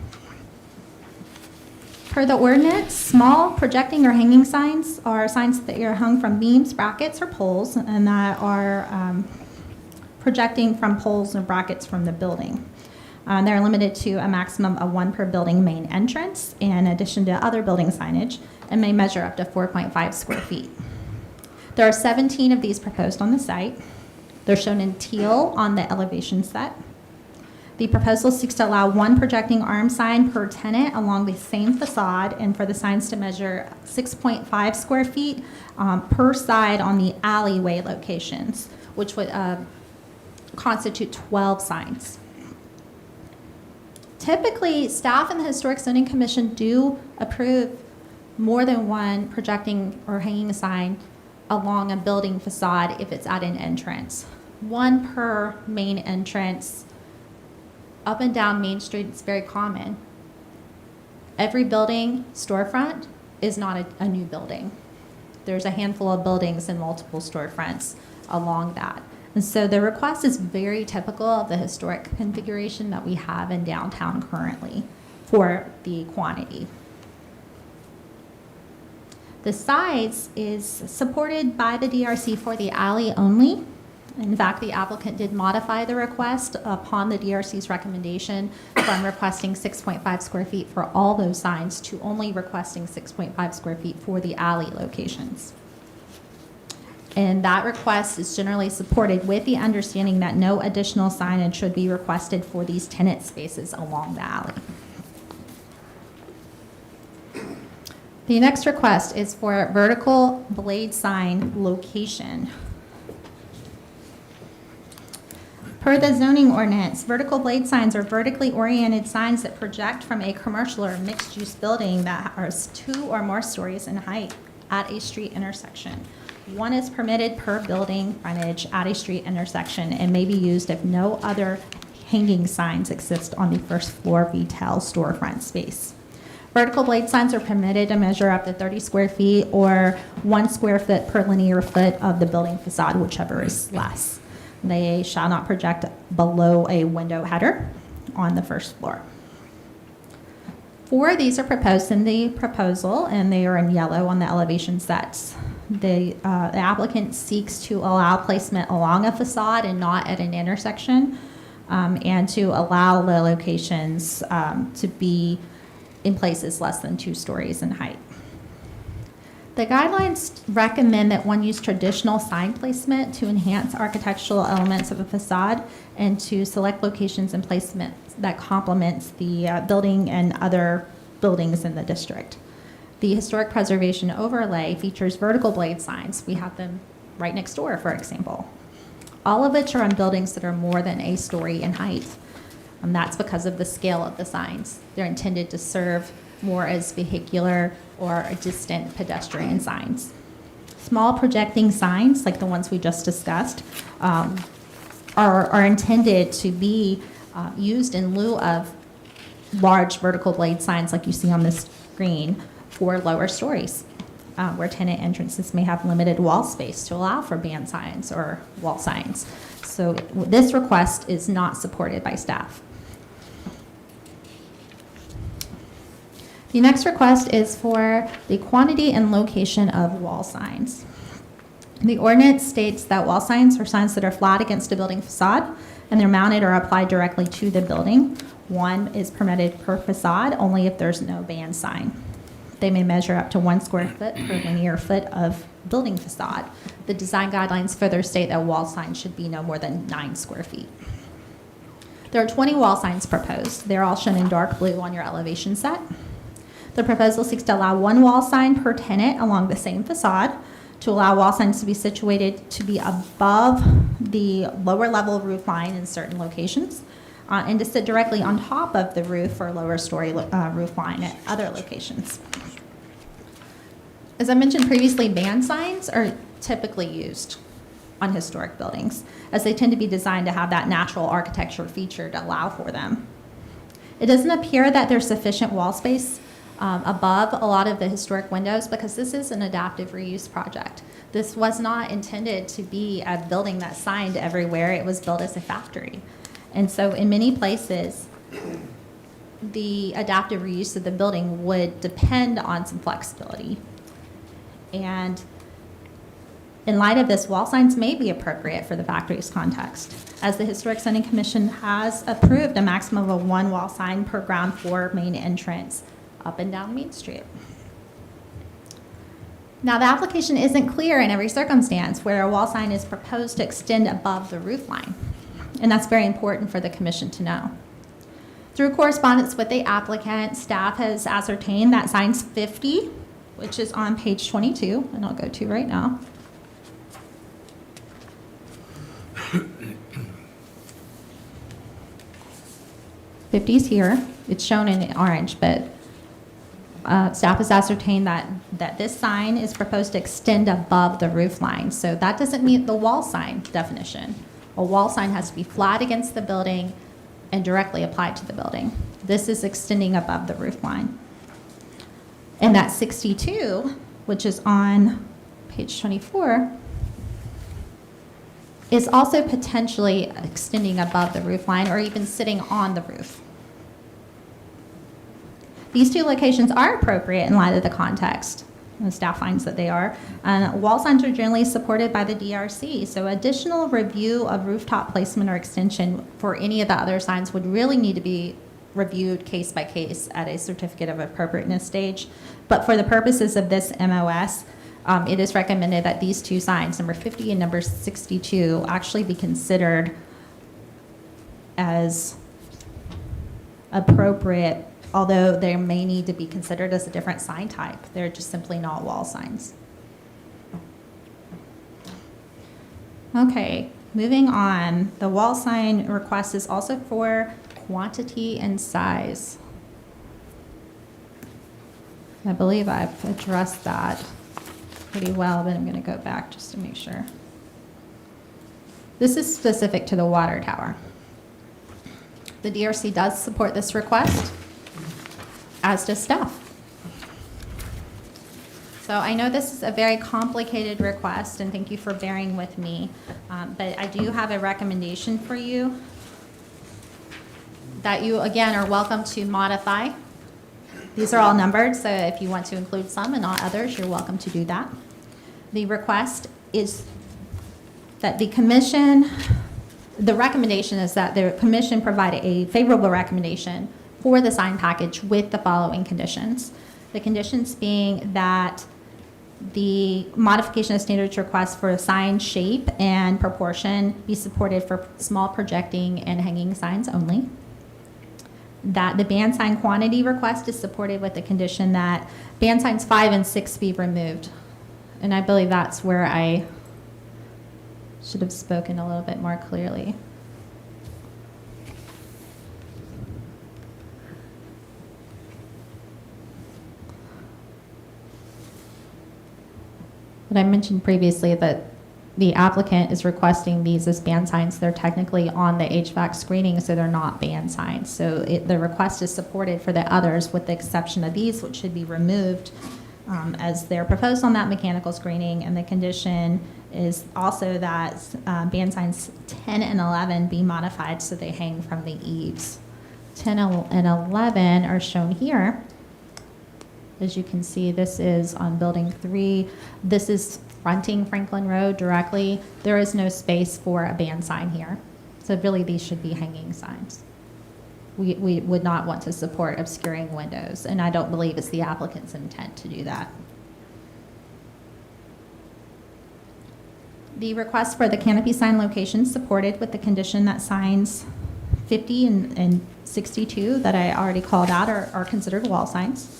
Per the ordinance, small projecting or hanging signs are signs that are hung from beams, brackets, or poles, and that are projecting from poles and brackets from the building. They're limited to a maximum of 1 per building main entrance, in addition to other building signage, and may measure up to 4.5 square feet. There are 17 of these proposed on the site. They're shown in teal on the elevation set. The proposal seeks to allow 1 projecting arm sign per tenant along the same facade, and for the signs to measure 6.5 square feet per side on the alleyway locations, which would constitute 12 signs. Typically, staff and the Historic Zoning Commission do approve more than 1 projecting or hanging sign along a building facade if it's at an entrance. 1 per main entrance. Up and down Main Street, it's very common. Every building storefront is not a new building. There's a handful of buildings and multiple storefronts along that. And so the request is very typical of the historic configuration that we have in downtown currently for the quantity. The size is supported by the DRC for the alley only. In fact, the applicant did modify the request upon the DRC's recommendation from requesting 6.5 square feet for all those signs to only requesting 6.5 square feet for the alley locations. And that request is generally supported with the understanding that no additional signage should be requested for these tenant spaces along the alley. The next request is for vertical blade sign location. Per the zoning ordinance, vertical blade signs are vertically oriented signs that project from a commercial or mixed-use building that is 2 or more stories in height at a street intersection. 1 is permitted per building frontage at a street intersection and may be used if no other hanging signs exist on the first floor retail storefront space. Vertical blade signs are permitted to measure up to 30 square feet or 1 square foot per linear foot of the building facade, whichever is less. They shall not project below a window header on the first floor. 4 of these are proposed in the proposal, and they are in yellow on the elevation sets. The applicant seeks to allow placement along a facade and not at an intersection, and to allow the locations to be in places less than 2 stories in height. The guidelines recommend that one use traditional sign placement to enhance architectural elements of a facade and to select locations and placement that complements the building and other buildings in the district. The historic preservation overlay features vertical blade signs. We have them right next door, for example. All of which are on buildings that are more than a story in height. And that's because of the scale of the signs. They're intended to serve more as vehicular or distant pedestrian signs. Small projecting signs, like the ones we just discussed, are intended to be used in lieu of large vertical blade signs like you see on this screen for lower stories, where tenant entrances may have limited wall space to allow for band signs or wall signs. So this request is not supported by staff. The next request is for the quantity and location of wall signs. The ordinance states that wall signs are signs that are flat against a building facade and they're mounted or applied directly to the building. one is permitted per facade, only if there's no band sign. They may measure up to 1 square foot per linear foot of building facade. The design guidelines further state that wall signs should be no more than 9 square feet. There are 20 wall signs proposed. They're all shown in dark blue on your elevation set. The proposal seeks to allow 1 wall sign per tenant along the same facade, to allow wall signs to be situated to be above the lower level roof line in certain locations, and to sit directly on top of the roof or lower story roof line at other locations. As I mentioned previously, band signs are typically used on historic buildings, as they tend to be designed to have that natural architecture feature to allow for them. It doesn't appear that there's sufficient wall space above a lot of the historic windows, because this is an adaptive reuse project. This was not intended to be a building that's signed everywhere. It was built as a factory. And so in many places, the adaptive reuse of the building would depend on some flexibility. And in light of this, wall signs may be appropriate for the factory's context, as the Historic Zoning Commission has approved a maximum of 1 wall sign per ground floor main entrance up and down Main Street. Now, the application isn't clear in every circumstance where a wall sign is proposed to extend above the roof line, and that's very important for the commission to know. Through correspondence with the applicant, staff has ascertained that signs 50, which is on page 22, and I'll go to right now. '50's here. It's shown in orange, but staff has ascertained that this sign is proposed to extend above the roof line. So that doesn't meet the wall sign definition. A wall sign has to be flat against the building and directly applied to the building. This is extending above the roof line. And that 62, which is on page 24, is also potentially extending above the roof line or even sitting on the roof. These 2 locations are appropriate in light of the context. The staff finds that they are. Wall signs are generally supported by the DRC, so additional review of rooftop placement or extension for any of the other signs would really need to be reviewed case by case at a certificate of appropriateness stage. But for the purposes of this MOS, it is recommended that these 2 signs, number 50 and number 62, actually be considered as appropriate, although they may need to be considered as a different sign type. They're just simply not wall signs. Okay, moving on. The wall sign request is also for quantity and size. I believe I've addressed that pretty well, but I'm going to go back just to make sure. This is specific to the water tower. The DRC does support this request, as does staff. So I know this is a very complicated request, and thank you for bearing with me, but I do have a recommendation for you that you, again, are welcome to modify. These are all numbered, so if you want to include some and not others, you're welcome to do that. The request is that the recommendation is that the commission provide a favorable recommendation for the sign package with the following conditions. The conditions being that the modification of standards request for sign shape and proportion be supported for small projecting and hanging signs only. That the band sign quantity request is supported with the condition that band signs 5 and 6 be removed. And I believe that's where I should have spoken a little bit more clearly. But I mentioned previously that the applicant is requesting these as band signs. They're technically on the HVAC screening, so they're not band signs. So the request is supported for the others with the exception of these, which should be removed as they're proposed on that mechanical screening. And the condition is also that band signs 10 and 11 be modified so they hang from the eaves. 10 and 11 are shown here. As you can see, this is on building 3. This is fronting Franklin Road directly. There is no space for a band sign here. So really, these should be hanging signs. we would not want to support obscuring windows, and I don't believe it's the applicant's intent to do that. The request for the canopy sign location supported with the condition that signs 50 and 62 that I already called out are considered wall signs.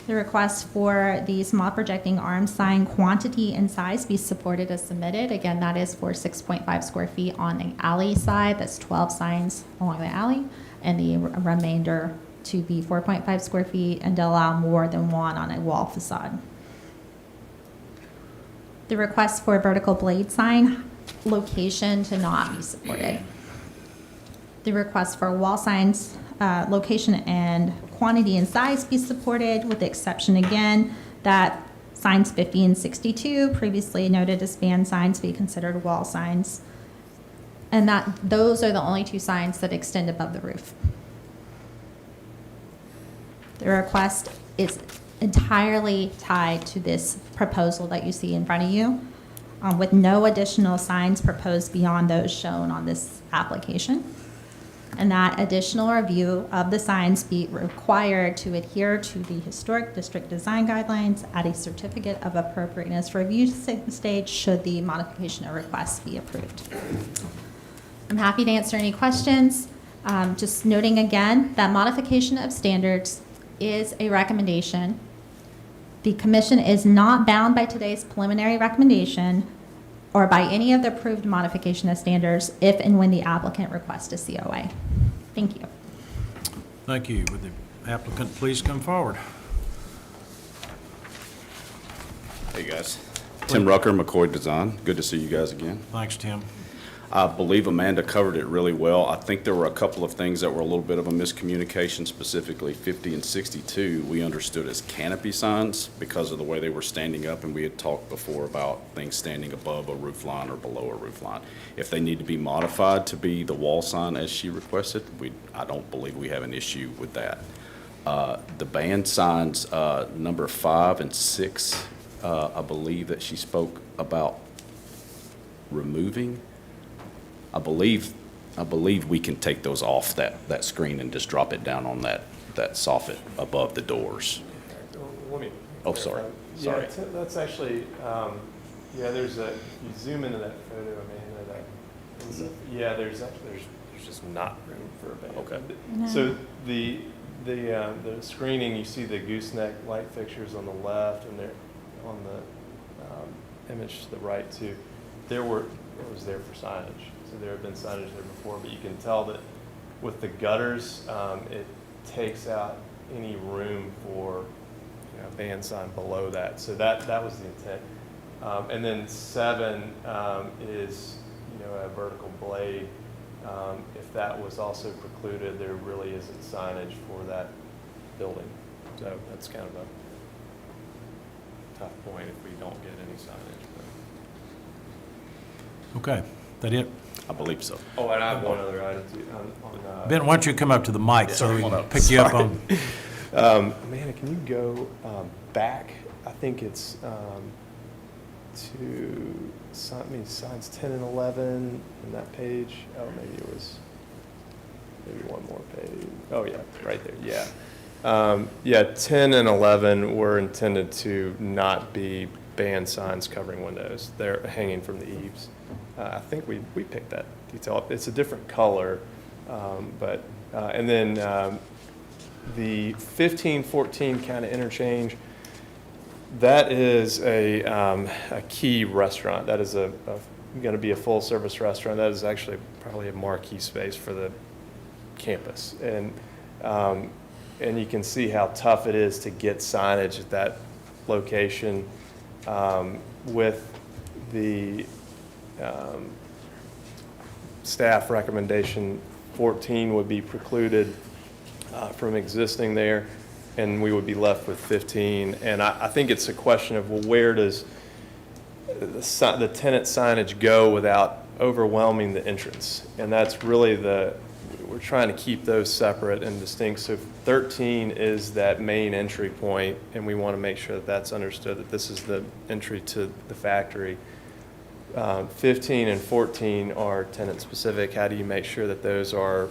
The request for the small projecting arm sign quantity and size be supported as submitted. Again, that is for 6.5 square feet on the alley side. That's 12 signs along the alley, and the remainder to be 4.5 square feet and to allow more than one on a wall facade. The request for a vertical blade sign location to not be supported. The request for wall signs location and quantity and size be supported, with the exception again that signs 50 and 62, previously noted as band signs, be considered wall signs. And that those are the only two signs that extend above the roof. The request is entirely tied to this proposal that you see in front of you, with no additional signs proposed beyond those shown on this application. And that additional review of the signs be required to adhere to the Historic District Design Guidelines at a certificate of appropriateness review stage should the modification or request be approved. I'm happy to answer any questions. Just noting again that modification of standards is a recommendation. The commission is not bound by today's preliminary recommendation or by any of the approved modification of standards if and when the applicant requests a COA. Thank you. Thank you. Would the applicant please come forward? Hey, guys. Tim Rucker, McCoy Design. Good to see you guys again. Thanks, Tim. I believe Amanda covered it really well. I think there were a couple of things that were a little bit of a miscommunication, specifically 50 and 62. We understood as canopy signs because of the way they were standing up, and we had talked before about things standing above a roof line or below a roof line. If they need to be modified to be the wall sign as she requested, I don't believe we have an issue with that. The band signs, number 5 and 6, I believe that she spoke about removing. I believe we can take those off that screen and just drop it down on that soffit above the doors. Let me. Oh, sorry. Yeah, that's actually, there's you zoom into that photo, Amanda, there's just not room for a band. Okay. No. So the screening, you see the gooseneck light fixtures on the left, and they're on the image to the right too. It was there for signage. So there have been signage there before, but you can tell that with the gutters, it takes out any room for a band sign below that. So that was the intent. And then 7 is a vertical blade. If that was also precluded, there really isn't signage for that building. So that's kind of a tough point if we don't get any signage. Okay, that it? I believe so. Oh, and I have one other item too. Ben, why don't you come up to the mic so we can pick you up on? Amanda, can you go back? I think it's to signs 10 and 11 in that page. Oh, maybe it was one more page. Oh, yeah, right there. Yeah. 10 and 11 were intended to not be band signs covering windows. They're hanging from the eaves. I think we picked that detail up. It's a different color, and then the 15-14 kind of interchange, that is a key restaurant. That is going to be a full-service restaurant. That is actually probably a marquee space for the campus. And you can see how tough it is to get signage at that location with the staff recommendation. 14 would be precluded from existing there, and we would be left with 15. And I think it's a question of, well, where does the tenant signage go without overwhelming the entrance? And that's really we're trying to keep those separate and distinct. So 13 is that main entry point, and we want to make sure that that's understood, that this is the entry to the factory. 15 and 14 are tenant specific. How do you make sure that those are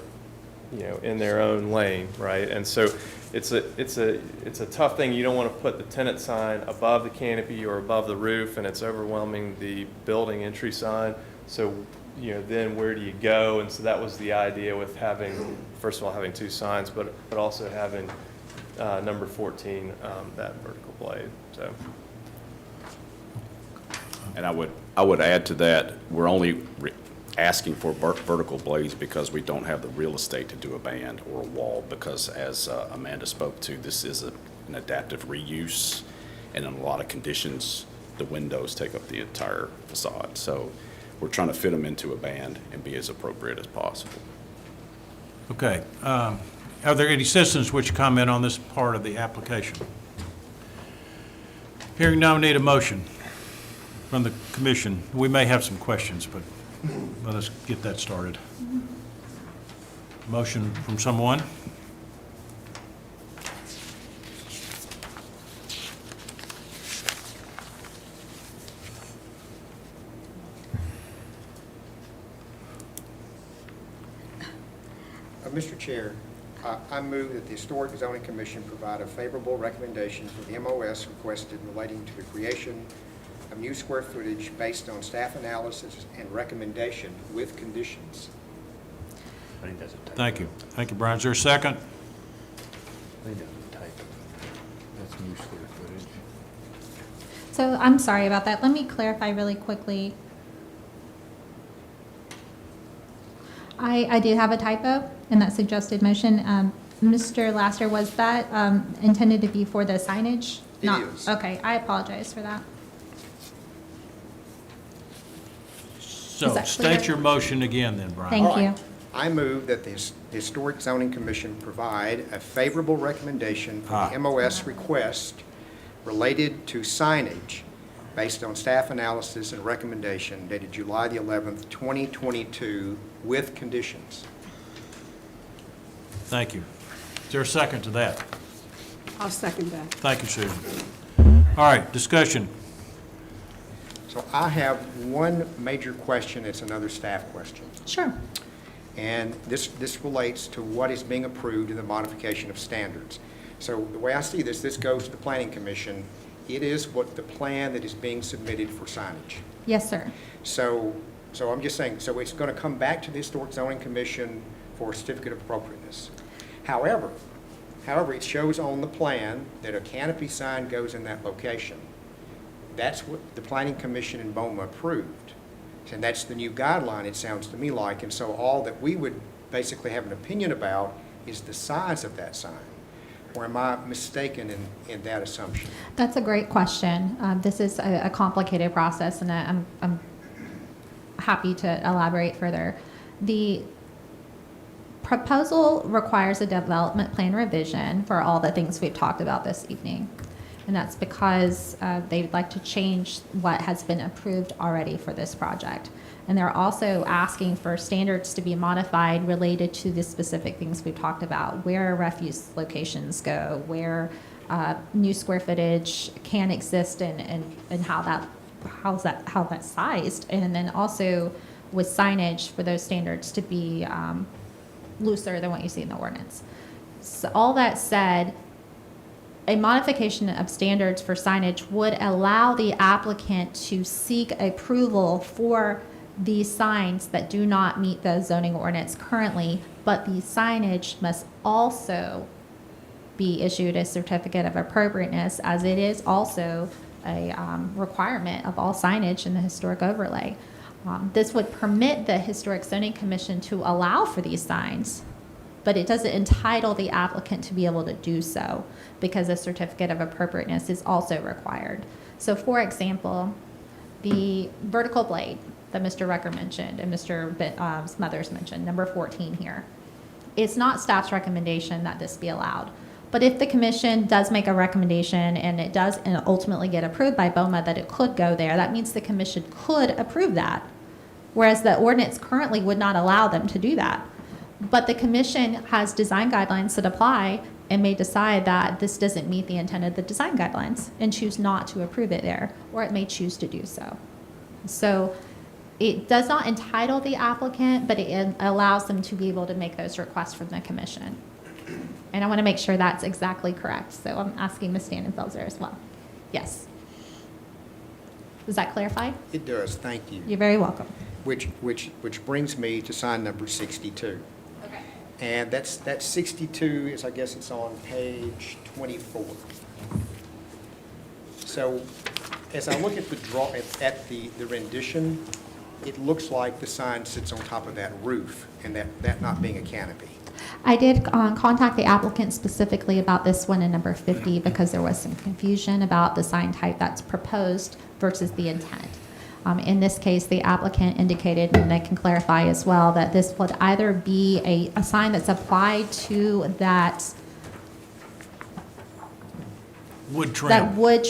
in their own lane, right? And so it's a tough thing. You don't want to put the tenant sign above the canopy or above the roof, and it's overwhelming the building entry sign. So, then where do you go? And so that was the idea with having, first of all, having two signs, but also having number 14, that vertical blade, so. And I would add to that, we're only asking for vertical blades because we don't have the real estate to do a band or a wall, because as Amanda spoke to, this is an adaptive reuse, and in a lot of conditions, the windows take up the entire facade. So we're trying to fit them into a band and be as appropriate as possible. Okay. Are there any citizens which comment on this part of the application? Hearing none, we need a motion from the commission. We may have some questions, but let us get that started. Motion from someone? Mr. Chair, I move that the Historic Zoning Commission provide a favorable recommendation for the MOS requested relating to the creation of new square footage based on staff analysis and recommendation with conditions. I think that's a typo. Thank you. Thank you, Brian. Is there a second? I think that's a typo. That's new square footage. So I'm sorry about that. Let me clarify really quickly. I do have a typo in that suggested motion. Mr. Laster, was that intended to be for the signage? It is. Okay, I apologize for that. So Is that state clear? your motion again then, Brian. Thank All you. right. I move that the Historic Zoning Commission provide a favorable recommendation for the MOS request related to signage based on staff analysis and recommendation dated July the 11th, 2022, with conditions. Thank you. Is there a second to that? I'll second that. Thank you, Susan. All right, discussion. So I have one major question. It's another staff question. Sure. And this relates to what is being approved in the modification of standards. So the way I see this goes to the Planning Commission. It is what the plan that is being submitted for signage. Yes, sir. So I'm just saying, so it's going to come back to the Historic Zoning Commission for a certificate of appropriateness. However, it shows on the plan that a canopy sign goes in that location. That's what the Planning Commission in BOMA approved. And that's the new guideline, it sounds to me like. And so all that we would basically have an opinion about is the size of that sign. Or am I mistaken in that assumption? That's a great question. This is a complicated process, and I'm happy to elaborate further. The proposal requires a development plan revision for all the things we've talked about this evening. And that's because they'd like to change what has been approved already for this project. And they're also asking for standards to be modified related to the specific things we've talked about, where refuse locations go, where new square footage can exist, and how that's sized. And then also with signage for those standards to be looser than what you see in the ordinance. So all that said, a modification of standards for signage would allow the applicant to seek approval for these signs that do not meet the zoning ordinance currently, but the signage must also be issued a certificate of appropriateness, as it is also a requirement of all signage in the historic overlay. This would permit the Historic Zoning Commission to allow for these signs, but it doesn't entitle the applicant to be able to do so, because a certificate of appropriateness is also required. So for example, the vertical blade that Mr. Rucker mentioned and Mr. Smothers mentioned, number 14 here. It's not staff's recommendation that this be allowed. But if the commission does make a recommendation and it does ultimately get approved by BOMA that it could go there, that means the commission could approve that. Whereas the ordinance currently would not allow them to do that. But the commission has design guidelines that apply and may decide that this doesn't meet the intent of the design guidelines and choose not to approve it there, or it may choose to do so. So it does not entitle the applicant, but it allows them to be able to make those requests from the commission. And I want to make sure that's exactly correct, so I'm asking Ms. Dannenfelser as well. Yes. Does that clarify? It does, thank you. You're very welcome. Which brings me to sign number 62. Okay. And that's 62 is, I guess it's on page 24. So as I look at the at the rendition, it looks like the sign sits on top of that roof, and that not being a canopy. I did contact the applicant specifically about this one in number 50 because there was some confusion about the sign type that's proposed versus the intent. In this case, the applicant indicated, and I can clarify as well, that this would either be a sign that's applied to that Wood trim. that wood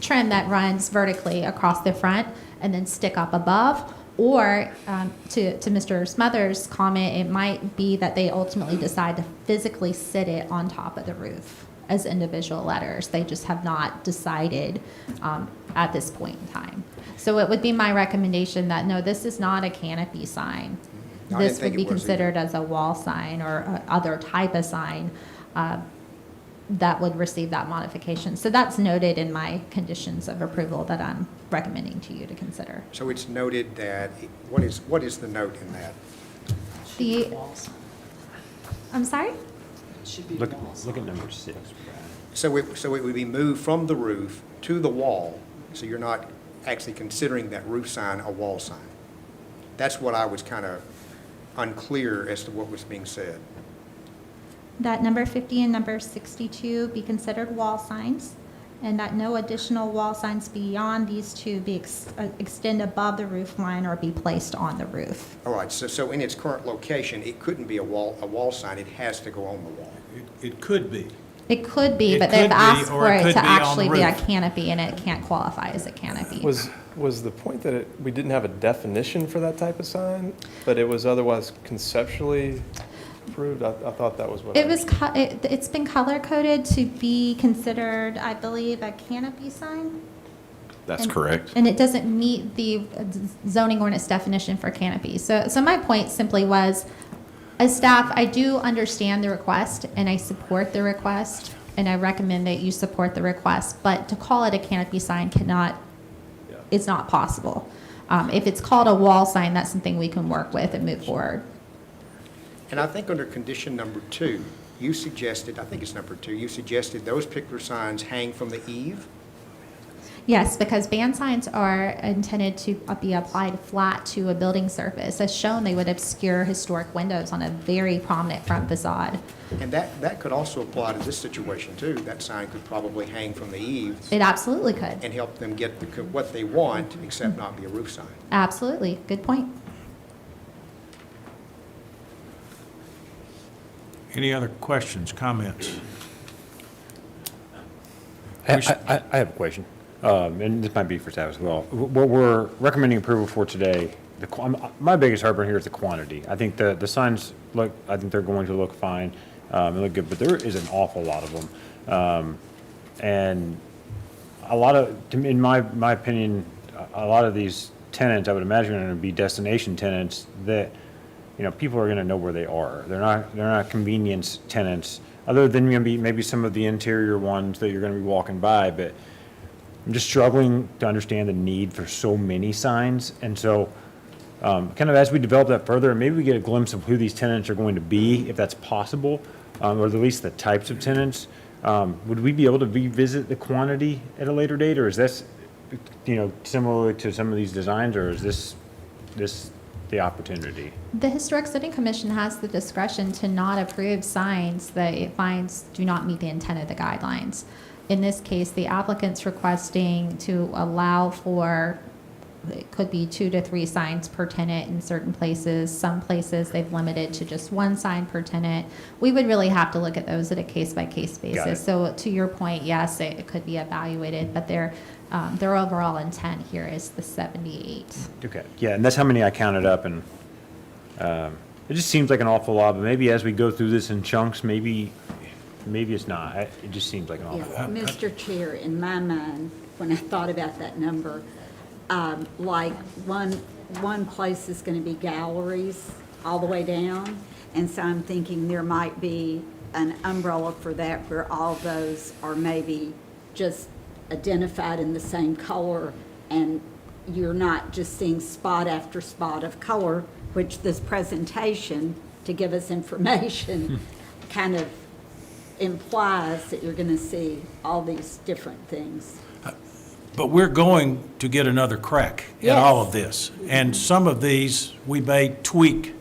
trim that runs vertically across the front and then stick up above. Or to Mr. Smothers' comment, it might be that they ultimately decide to physically sit it on top of the roof as individual letters. They just have not decided at this point in time. So it would be my recommendation that, no, this is not a canopy sign. I didn't This would think be it was considered as a wall sign or other type of sign that would receive that modification. So that's noted in my conditions of approval that I'm recommending to you to consider. So it's noted that, what is the note in that? The, Walls. I'm sorry? It should be Look, walls. look at number 6, Brad. So it would be moved from the roof to the wall, so you're not actually considering that roof sign a wall sign. That's what I was kind of unclear as to what was being said. That number 50 and number 62 be considered wall signs, and that no additional wall signs beyond these two be extend above the roof line or be placed on the roof. All right, so in its current location, it couldn't be a wall sign, it has to go on the wall. It could be. It could be, It but could they've be, asked or for it it could to be on the actually be a roof. canopy, and it can't qualify as a canopy. Was the point that we didn't have a definition for that type of sign, but it was otherwise conceptually approved? I thought that was what I It was, understood. it's been color coded to be considered, I believe, a canopy sign. That's And- correct. And it doesn't meet the zoning ordinance definition for canopy. So my point simply was, as staff, I do understand the request, and I support the request, and I recommend that you support the request, but to call it a canopy sign it's not possible. If it's called a wall sign, that's something we can work with and move forward. And I think under condition number 2, you suggested, I think it's number 2, you suggested those particular signs hang from the eave? Yes, because band signs are intended to be applied flat to a building surface. As shown, they would obscure historic windows on a very prominent front facade. And that could also apply to this situation too. That sign could probably hang from the eave It absolutely could. and help them get what they want, except not be a roof sign. Absolutely. Good point. Any other questions, comments? I have a question, and this might be for staff as well. What we're recommending approval for today, my biggest heartburn here is the quantity. I think the signs look, I think they're going to look fine, and look good, but there is an awful lot of them. And a lot of, in my opinion, a lot of these tenants, I would imagine, are going to be destination tenants that, you know, people are going to know where they are. They're not convenience tenants, other than maybe some of the interior ones that you're going to be walking by. But I'm just struggling to understand the need for so many signs. And so, kind of as we develop that further, maybe we get a glimpse of who these tenants are going to be, if that's possible, or at least the types of tenants. Would we be able to revisit the quantity at a later date, or is this, you know, similar to some of these designs, or is this the opportunity? The Historic Zoning Commission has the discretion to not approve signs that it finds do not meet the intent of the guidelines. In this case, the applicant's requesting to allow for, it could be 2 to 3 signs per tenant in certain places. Some places they've limited to just 1 sign per tenant. We would really have to look at those at a case-by-case basis. So to your point, yes, it could be evaluated, but their overall intent here is the 78. Okay, yeah, and that's how many I counted up, and it just seems like an awful lot, but maybe as we go through this in chunks, maybe it's not. It just seems like an awful Yes, lot. Mr. Chair, in my mind, when I thought about that number, like one place is gonna be galleries all the way down. And so I'm thinking there might be an umbrella for that where all those are maybe just identified in the same color, and you're not just seeing spot after spot of color, which this presentation, to give us information, kind of implies that you're gonna see all these different things. But we're going to get another crack in all of Yes. this. And some of these, we may tweak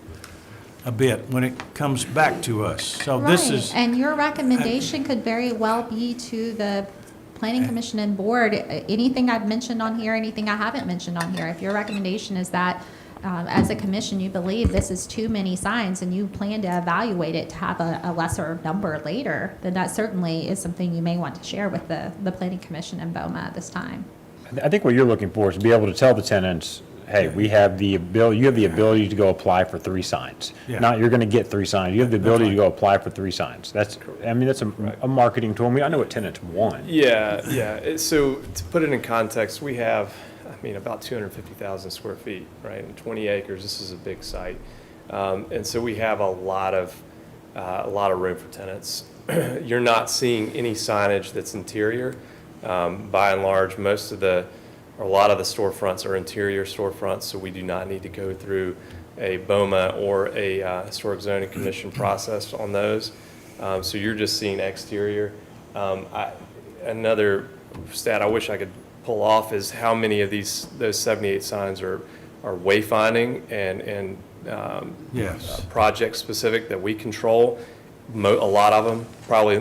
a bit when it comes back to us. So this is, And your recommendation could very well be to the planning commission and board, anything I've mentioned on here, anything I haven't mentioned on here. If your recommendation is that, as a commission, you believe this is too many signs and you plan to evaluate it to have a lesser number later, then that certainly is something you may want to share with the planning commission and BOMA at this time. I think what you're looking for is to be able to tell the tenants, hey, we have the ability, you have the ability to go apply for 3 signs. Yeah. Not you're going to get 3 signs. You have the ability to go apply for 3 signs. That's, I mean, that's a marketing tool. I mean, I know what tenants want. Yeah, yeah. So to put it in context, we have, I mean, about 250,000 square feet, right? And 20 acres, this is a big site. And so we have a lot of room for tenants. You're not seeing any signage that's interior. By and large, a lot of the storefronts are interior storefronts, so we do not need to go through a BOMA or a Historic Zoning Commission process on those. So you're just seeing exterior. Another stat I wish I could pull off is how many of those 78 signs are wayfinding and yes. project specific that we control. A lot of them, probably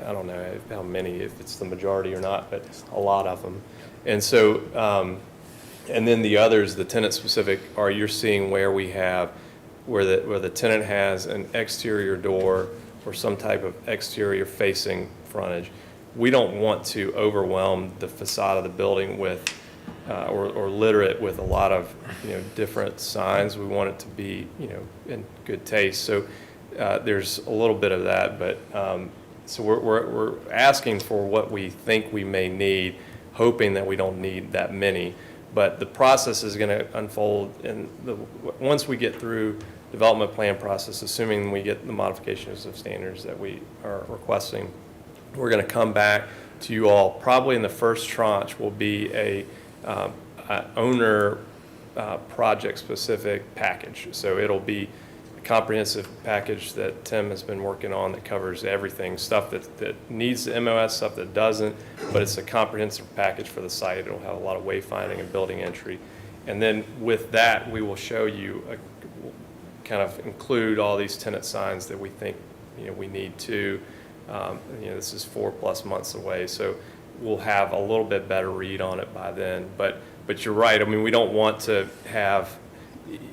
I don't know how many, if it's the majority or not, but a lot of them. And so, and then the others, the tenant specific, are you're seeing where the tenant has an exterior door or some type of exterior facing frontage. We don't want to overwhelm the facade of the building with, or litter it with a lot of, different signs. We want it to be, in good taste. So there's a little bit of that, but so we're asking for what we think we may need, hoping that we don't need that many. But the process is going to unfold, and once we get through development plan process, assuming we get the modifications of standards that we are requesting, we're going to come back to you all. Probably in the first tranche will be a owner project specific package. So it'll be a comprehensive package that Tim has been working on that covers everything, stuff that needs the MOS, stuff that doesn't, but it's a comprehensive package for the site. It'll have a lot of wayfinding and building entry. And then with that, we will show you, kind of include all these tenant signs that we think, we need to. This is 4+ months away, so we'll have a little bit better read on it by then. But you're right. I mean, we don't want to have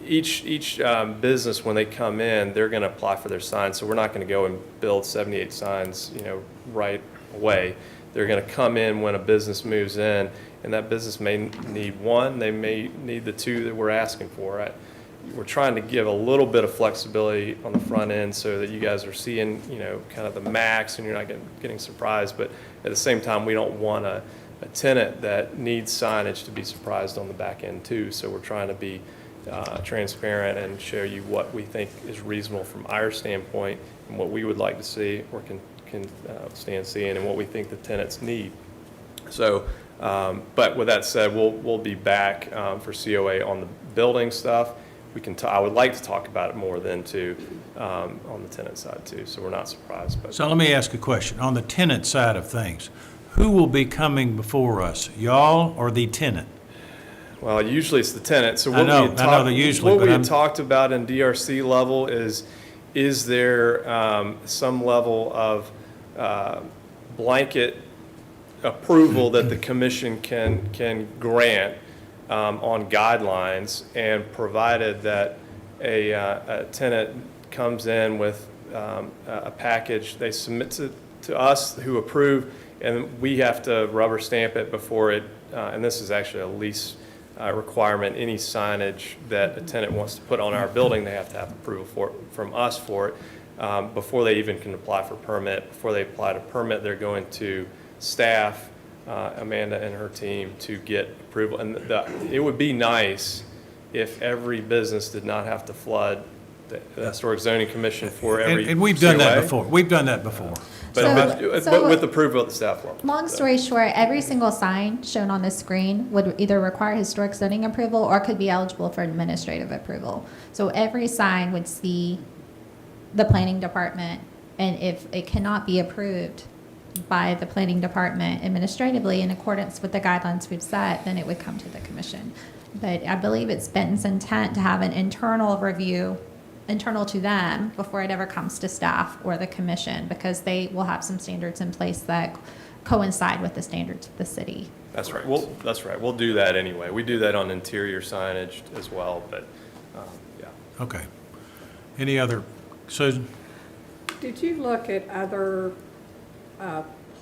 each business, when they come in, they're going to apply for their signs. So we're not going to go and build 78 signs, right away. They're going to come in when a business moves in, and that business may need 1. They may need the 2 that we're asking for. We're trying to give a little bit of flexibility on the front end so that you guys are seeing, kind of the max and you're not getting surprised. But at the same time, we don't want a tenant that needs signage to be surprised on the back end too. So we're trying to be transparent and show you what we think is reasonable from our standpoint and what we would like to see or can stand seeing and what we think the tenants need. So, but with that said, we'll be back for COA on the building stuff. I would like to talk about it more then too, on the tenant side too, so we're not surprised. But So let me ask a question. On the tenant side of things, who will be coming before us, y'all or the tenant? Well, usually it's the tenant. So I know they're usually, what but we I'm- had talked about in DRC level is there some level of blanket approval that the commission can grant on guidelines, and provided that a tenant comes in with a package, they submit to us who approve, and we have to rubber stamp it before it, and this is actually a lease requirement. Any signage that a tenant wants to put on our building, they have to have approval from us for it before they even can apply for permit. Before they apply to permit, they're going to staff Amanda and her team to get approval. And it would be nice if every business did not have to flood the Historic Zoning Commission for every And we've done that COA. before. We've done that before. But with approval of the staff level. Long story short, every single sign shown on the screen would either require historic zoning approval or could be eligible for administrative approval. So every sign would see the planning department, and if it cannot be approved by the planning department administratively in accordance with the guidelines we've set, then it would come to the commission. But I believe it's Benton's intent to have an internal review, internal to them, before it ever comes to staff or the commission, because they will have some standards in place that coincide with the standards of the city. That's right. That's right. We'll do that anyway. We do that on interior signage as well, but, yeah. Okay. Any other, Susan? Did you look at other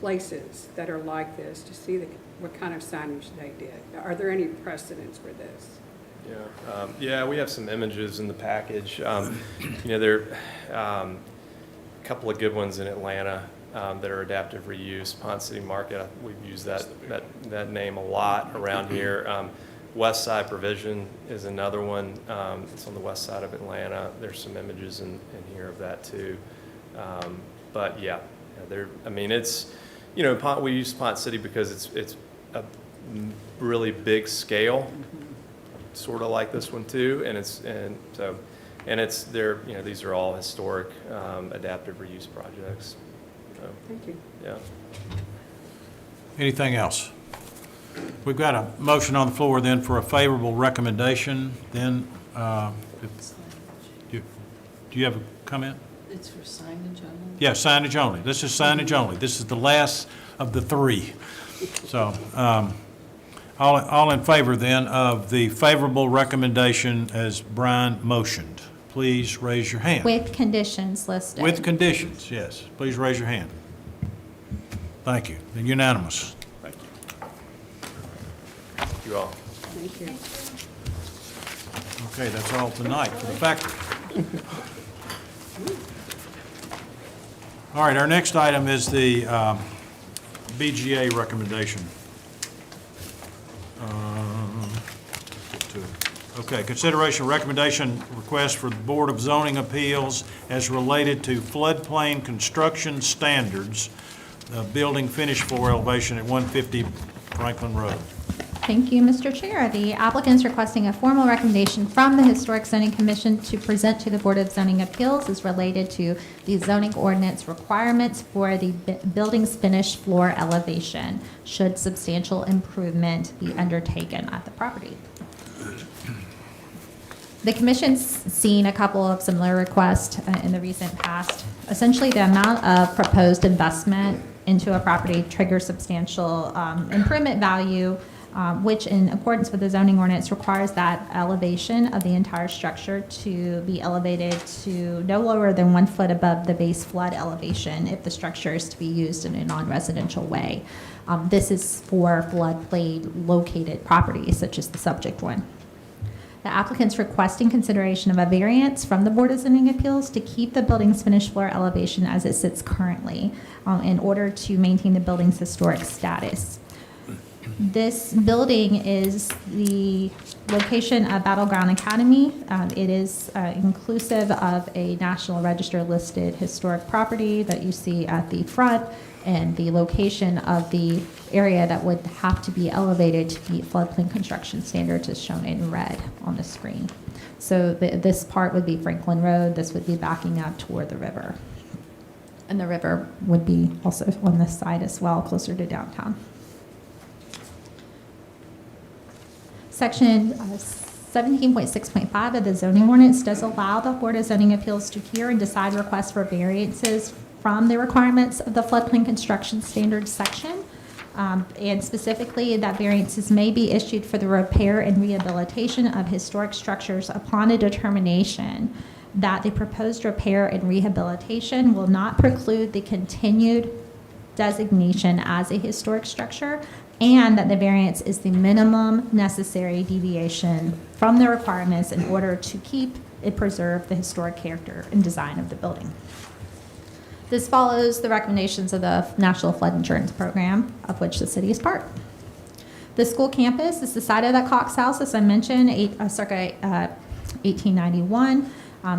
places that are like this to see what kind of signage they did? Are there any precedents for this? Yeah, we have some images in the package. There are a couple of good ones in Atlanta that are adaptive reuse. Ponce City Market, we've used that name a lot around here. West Side Provision is another one. It's on the west side of Atlanta. There's some images in here of that too. But yeah, it's, we use Ponce City because it's a really big scale, sort of like this one too, these are all historic adaptive reuse projects. So, Thank you. yeah. Anything else? We've got a motion on the floor then for a favorable recommendation. Then, do you have a comment? It's for signage only? Yeah, signage only. This is signage only. This is the last of the three. So, all in favor then of the favorable recommendation as Brian motioned, please raise your hand. With conditions listed. With conditions, yes. Please raise your hand. Thank you. Unanimous. Thank you all. Thank you. Okay, that's all tonight for the factory. All right, our next item is the BGA recommendation. Okay, consideration of recommendation request for the Board of Zoning Appeals as related to floodplain construction standards, building finished floor elevation at 150 Franklin Road. Thank you, Mr. Chair. The applicant's requesting a formal recommendation from the Historic Zoning Commission to present to the Board of Zoning Appeals is related to the zoning ordinance requirements for the building's finished floor elevation, should substantial improvement be undertaken at the property. The Commission's seen a couple of similar requests in the recent past. Essentially, the amount of proposed investment into a property triggers substantial improvement value, which in accordance with the zoning ordinance requires that elevation of the entire structure to be elevated to no lower than 1 foot above the base flood elevation if the structure is to be used in a non-residential way. This is for floodplain located properties such as the subject one. The applicant's requesting consideration of a variance from the Board of Zoning Appeals to keep the building's finished floor elevation as it sits currently in order to maintain the building's historic status. This building is the location of Battleground Academy. It is inclusive of a National Register listed historic property that you see at the front, and the location of the area that would have to be elevated to meet floodplain construction standards is shown in red on the screen. So this part would be Franklin Road. This would be backing up toward the river. And the river would be also on this side as well, closer to downtown. Section 17.6.5 of the zoning ordinance does allow the Board of Zoning Appeals to hear and decide requests for variances from the requirements of the floodplain construction standards section. And specifically, that variances may be issued for the repair and rehabilitation of historic structures upon a determination that the proposed repair and rehabilitation will not preclude the continued designation as a historic structure, and that the variance is the minimum necessary deviation from the requirements in order to keep and preserve the historic character and design of the building. This follows the recommendations of the National Flood Insurance Program, of which the city is part. The school campus is the site of that Cox House, as I mentioned, circa 1891,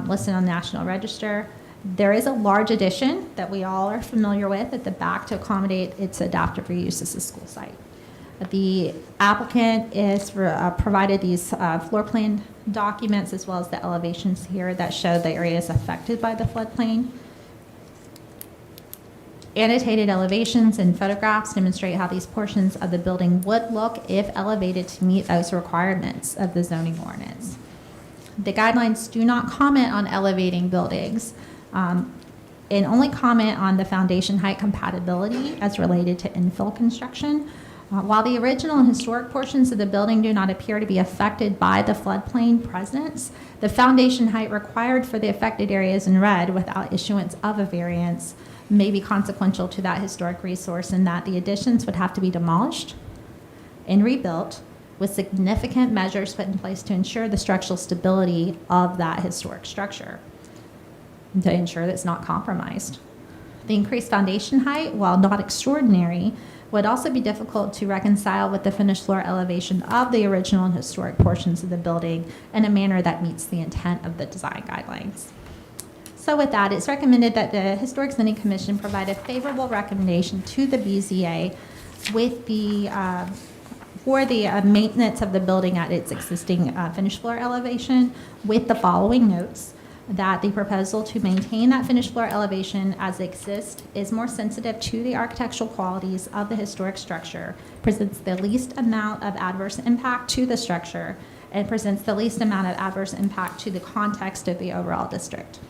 listed on the National Register. There is a large addition that we all are familiar with at the back to accommodate its adaptive reuse as a school site. The applicant is provided these floor plan documents as well as the elevations here that show the areas affected by the floodplain. Annotated elevations and photographs demonstrate how these portions of the building would look if elevated to meet those requirements of the zoning ordinance. The guidelines do not comment on elevating buildings and only comment on the foundation height compatibility as related to infill construction. While the original and historic portions of the building do not appear to be affected by the floodplain presence, the foundation height required for the affected areas in red without issuance of a variance may be consequential to that historic resource, in that the additions would have to be demolished and rebuilt with significant measures put in place to ensure the structural stability of that historic structure, to ensure that it's not compromised. The increased foundation height, while not extraordinary, would also be difficult to reconcile with the finished floor elevation of the original and historic portions of the building in a manner that meets the intent of the design guidelines. So with that, it's recommended that the Historic Zoning Commission provide a favorable recommendation to the BZA with the, for the maintenance of the building at its existing finished floor elevation, with the following notes: that the proposal to maintain that finished floor elevation as it exists is more sensitive to the architectural qualities of the historic structure, presents the least amount of adverse impact to the structure, and presents the least amount of adverse impact to the context of the overall district.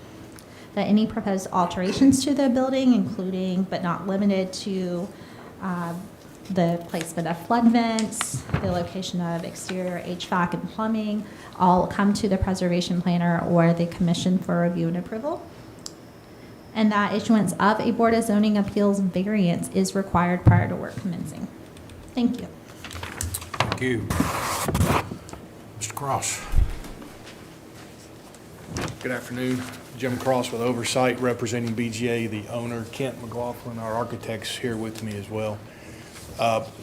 That any proposed alterations to the building, including but not limited to the placement of flood vents, the location of exterior HVAC and plumbing, all come to the preservation planner or the commission for review and approval. And that issuance of a Board of Zoning Appeals variance is required prior to work commencing. Thank you. Thank you. Mr. Cross. Good afternoon. Jim Cross with Oversight, representing BGA, the owner. Kent McLaughlin, our architect's here with me as well.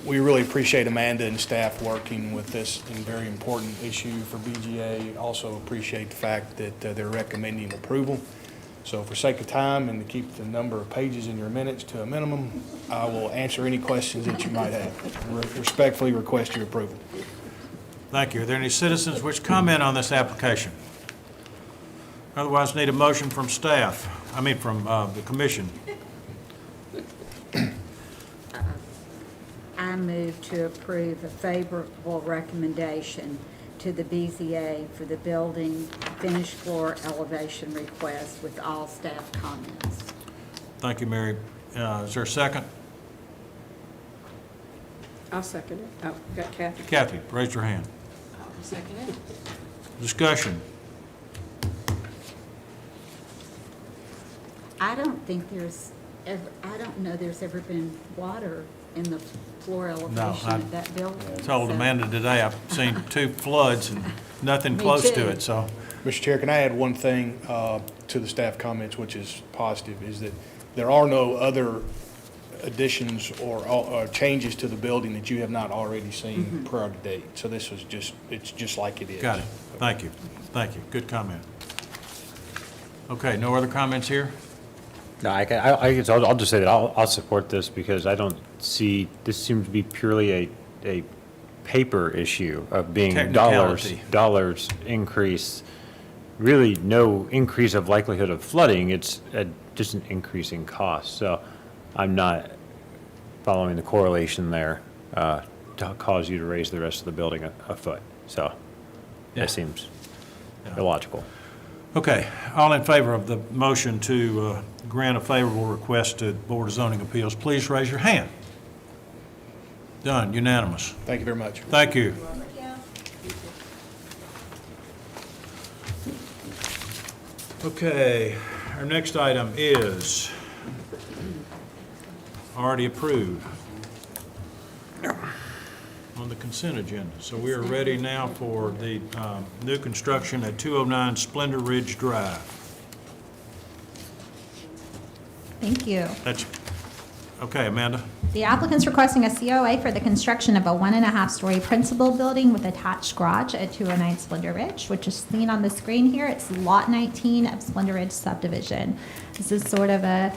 We really appreciate Amanda and staff working with this very important issue for BGA. Also appreciate the fact that they're recommending approval. So for sake of time and to keep the number of pages in your minutes to a minimum, I will answer any questions that you might have. Respectfully request your approval. Thank you. Are there any citizens which comment on this application? Otherwise, need a motion from staff, from the commission. I move to approve a favorable recommendation to the BZA for the building finished floor elevation request with all staff comments. Thank you, Mary. Is there a second? I'll second it. Oh, got Kathy. Kathy, raise your hand. I'll second it. Discussion. I don't think there's ever, I don't know there's ever been water in the floor elevation I of that building. Told so- Amanda today, I've seen 2 floods and nothing Me close too. to it, so. Mr. Chair, can I add one thing to the staff comments, which is positive, is that there are no other additions or changes to the building that you have not already seen prior to date. So this was it's just like it is. Got it. Thank you. Thank you. Good comment. Okay, no other comments here? No, I'll just say that I'll support this because I don't see, this seems to be purely a paper issue of being Technicality. dollars increase, really no increase of likelihood of flooding, it's just an increase in cost. So I'm not following the correlation there to cause you to raise the rest of the building a foot. So that seems illogical. Okay, all in favor of the motion to grant a favorable request to Board of Zoning Appeals, please raise your hand. Done, unanimous. Thank you very much. Thank you. Okay, our next item is already approved on the consent agenda. So we are ready now for the new construction at 209 Splendor Ridge Drive. Thank you. That's, okay, Amanda? The applicant's requesting a COA for the construction of a 1.5-story principal building with attached garage at 209 Splendor Ridge, which is seen on the screen here. It's Lot 19 of Splendor Ridge subdivision. This is sort of a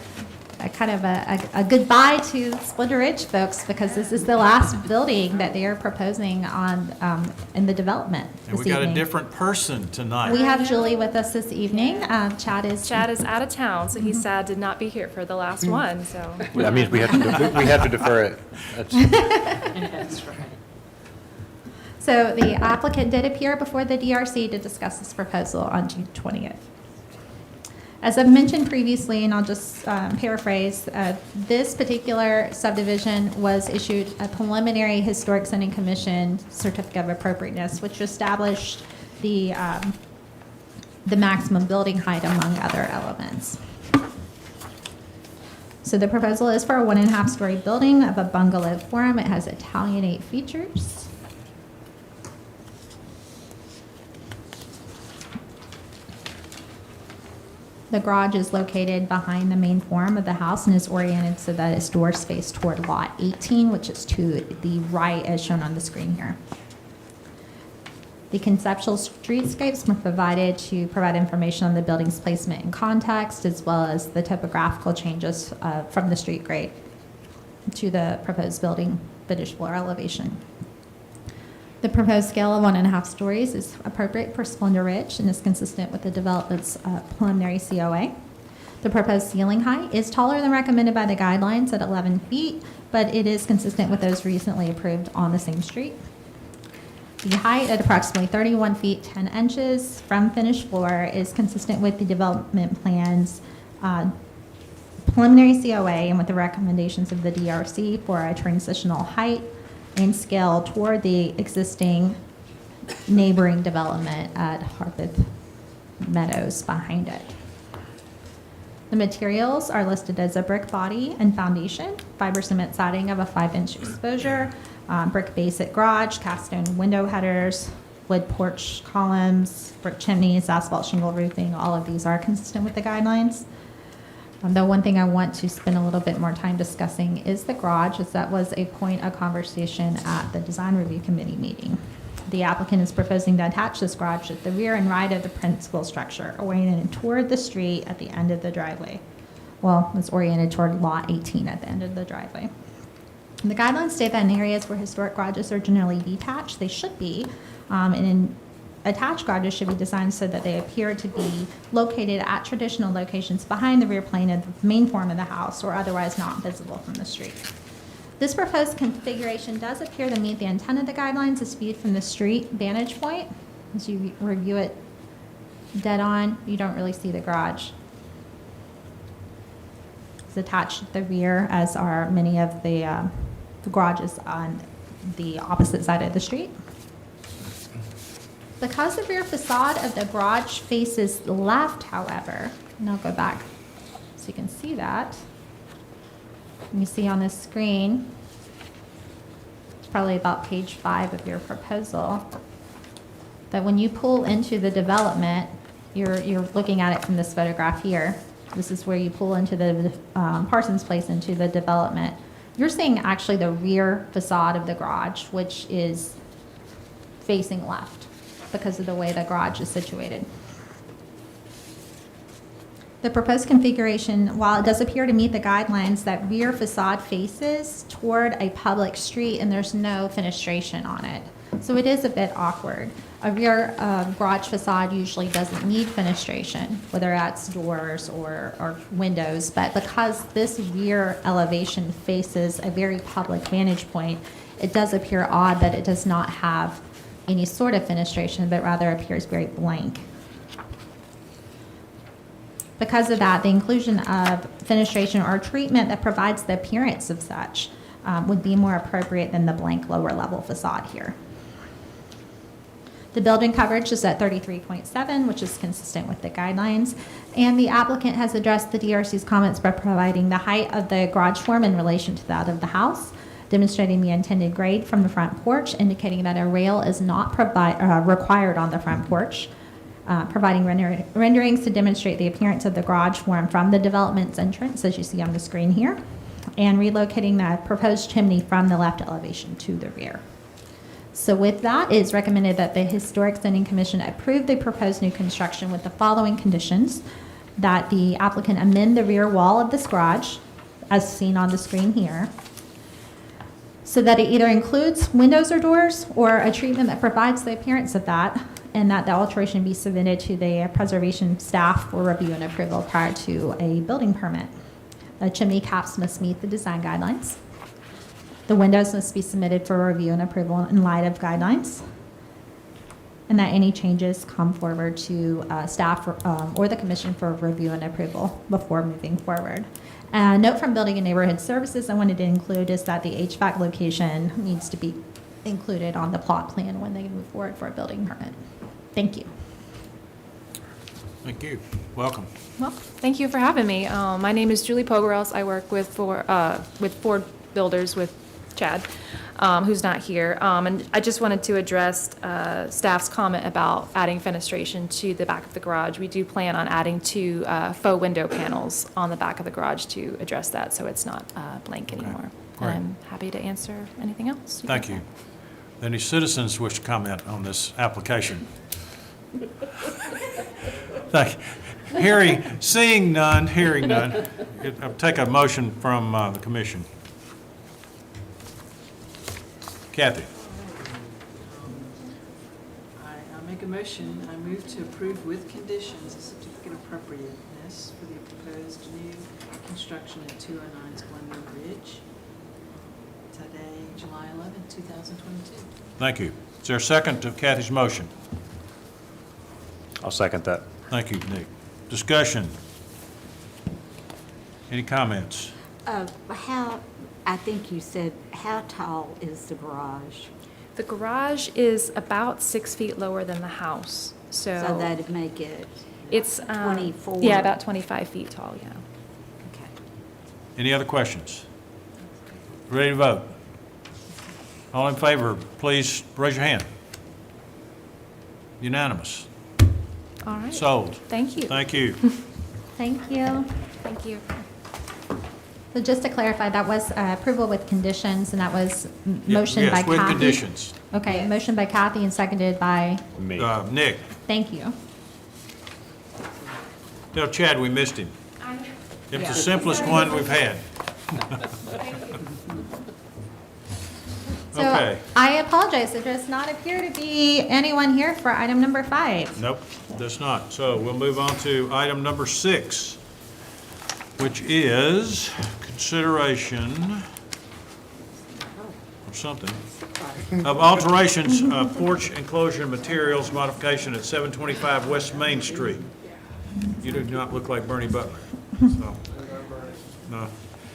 kind of a goodbye to Splendor Ridge folks, because this is the last building that they are proposing on, in the development And this we got a evening. different person tonight. We have Julie with us this evening. Chad is. Chad is out of town, so he's sad did not be here for the last one, so. That means we have to defer it. That's right. So the applicant did appear before the DRC to discuss this proposal on June 20th. As I've mentioned previously, and I'll just paraphrase, this particular subdivision was issued a preliminary Historic Zoning Commission certificate of appropriateness, which established the maximum building height among other elements. So the proposal is for a 1.5-story building of a bungalow form. It has Italianate features. The garage is located behind the main form of the house and is oriented so that its doors face toward lot 18, which is to the right as shown on the screen here. The conceptual streetscapes were provided to provide information on the building's placement and context, as well as the topographical changes from the street grade to the proposed building finished floor elevation. The proposed scale of 1.5 stories is appropriate for Splendor Ridge and is consistent with the development's preliminary COA. The proposed ceiling height is taller than recommended by the guidelines at 11 feet, but it is consistent with those recently approved on the same street. The height at approximately 31 feet 10 inches from finished floor is consistent with the development plan's preliminary COA and with the recommendations of the DRC for a transitional height and scale toward the existing neighboring development at Harpeth Meadows behind it. The materials are listed as a brick body and foundation, fiber cement siding of a 5-inch exposure, brick base at garage, cast stone window headers, wood porch columns, brick chimneys, asphalt shingle roofing. All of these are consistent with the guidelines. The one thing I want to spend a little bit more time discussing is the garage, as that was a point of conversation at the Design Review Committee meeting. The applicant is proposing to attach this garage at the rear and right of the principal structure, oriented toward the street at the end of the driveway. Well, it's oriented toward lot 18 at the end of the driveway. And the guidelines state that in areas where historic garages are generally detached, they should be, and in attached garages should be designed so that they appear to be located at traditional locations behind the rear plane of the main form of the house or otherwise not visible from the street. This proposed configuration does appear to meet the intent of the guidelines as viewed from the street vantage point. As you review it dead on, you don't really see the garage. It's attached at the rear, as are many of the garages on the opposite side of the street. Because the rear facade of the garage faces left, however, and I'll go back so you can see that. You see on this screen, it's probably about page 5 of your proposal, that when you pull into the development, you're looking at it from this photograph here. This is where you pull into the Parsons Place into the development. You're seeing actually the rear facade of the garage, which is facing left because of the way the garage is situated. The proposed configuration, while it does appear to meet the guidelines, that rear facade faces toward a public street and there's no fenestration on it. So it is a bit awkward. A rear garage facade usually doesn't need fenestration, whether that's doors or windows, but because this rear elevation faces a very public vantage point, it does appear odd that it does not have any sort of fenestration, but rather appears very blank. Because of that, the inclusion of fenestration or treatment that provides the appearance of such would be more appropriate than the blank lower level facade here. The building coverage is at 33.7, which is consistent with the guidelines, and the applicant has addressed the DRC's comments by providing the height of the garage form in relation to that of the house, demonstrating the intended grade from the front porch, indicating that a rail is not required on the front porch. providing renderings to demonstrate the appearance of the garage form from the development's entrance, as you see on the screen here, and relocating the proposed chimney from the left elevation to the rear. So with that, it is recommended that the Historic Zoning Commission approve the proposed new construction with the following conditions: that the applicant amend the rear wall of this garage, as seen on the screen here, so that it either includes windows or doors or a treatment that provides the appearance of that, and that the alteration be submitted to the preservation staff for review and approval prior to a building permit. The chimney caps must meet the design guidelines. The windows must be submitted for review and approval in light of guidelines, and that any changes come forward to staff or the commission for review and approval before moving forward. A note from Building and Neighborhood Services I wanted to include is that the HVAC location needs to be included on the plot plan when they move forward for a building permit. Thank you. Thank you. Welcome. Well, thank you for having me. My name is Julie Pogeros. I work with Ford Builders with Chad, who's not here. And I just wanted to address staff's comment about adding fenestration to the back of the garage. We do plan on adding 2 faux window panels on the back of the garage to address that, so it's not blank anymore. Great. And I'm happy to answer anything else. Thank you. Any citizens wish to comment on this application? Thank you. Seeing none, hearing none, I'll take a motion from the commission. Kathy? I make a motion, I move to approve with conditions a certificate of appropriateness for the proposed new construction at 209 Splendor Bridge today, July 11, 2022. Thank you. Is there a second to Kathy's motion? I'll second that. Thank you, Nick. Discussion? Any comments? I think you said, how tall is the garage? The garage is about 6 feet lower than the house, So that'd make it it's 24? Yeah, about 25 feet tall. Yeah. Okay. Any other questions? Ready to vote? All in favor, please raise your hand. Unanimous. All right. Sold. Thank you. Thank you. Thank you. Thank you. So just to clarify, that was approval with conditions, and that was motion by Yes, Kathy? with conditions. Okay, motion by Kathy and seconded by, Me. Nick, thank you. tell Chad we missed him. It's the simplest one we've had. So Okay. I apologize, there does not appear to be anyone here for item number 5. Nope, that's not. So we'll move on to item number 6, which is consideration of something, of alterations of porch enclosure materials modification at 725 West Main Street. You do not look like Bernie Butler, so, no.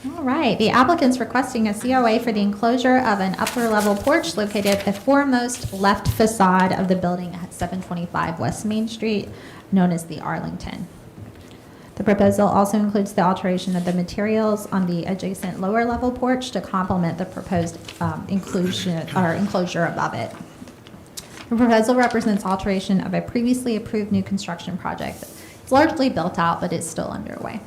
All right, the applicant's requesting a COA for the enclosure of an upper-level porch located at the foremost left facade of the building at 725 West Main Street, known as the Arlington. The proposal also includes the alteration of the materials on the adjacent lower-level porch to complement the proposed enclosure above it. The proposal represents alteration of a previously approved new construction project. It's largely built out, but it's still underway.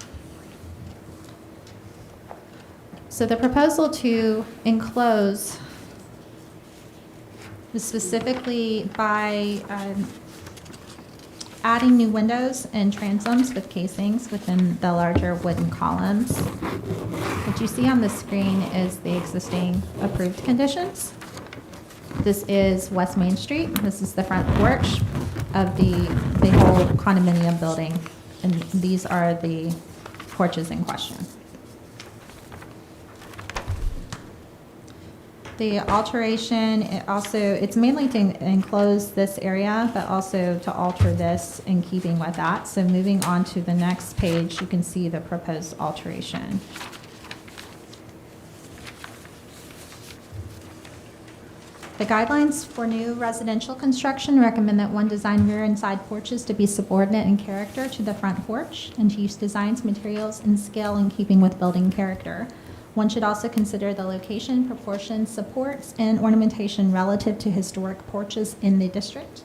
So the proposal to enclose is specifically by adding new windows and transoms with casings within the larger wooden columns. What you see on the screen is the existing approved conditions. This is West Main Street. This is the front porch of the whole condominium building, and these are the porches in question. The alteration, it's mainly to enclose this area, but also to alter this in keeping with that. So moving on to the next page, you can see the proposed alteration. The guidelines for new residential construction recommend that one design rear and side porches to be subordinate in character to the front porch and to use designs, materials, and scale in keeping with building character. One should also consider the location, proportions, supports, and ornamentation relative to historic porches in the district.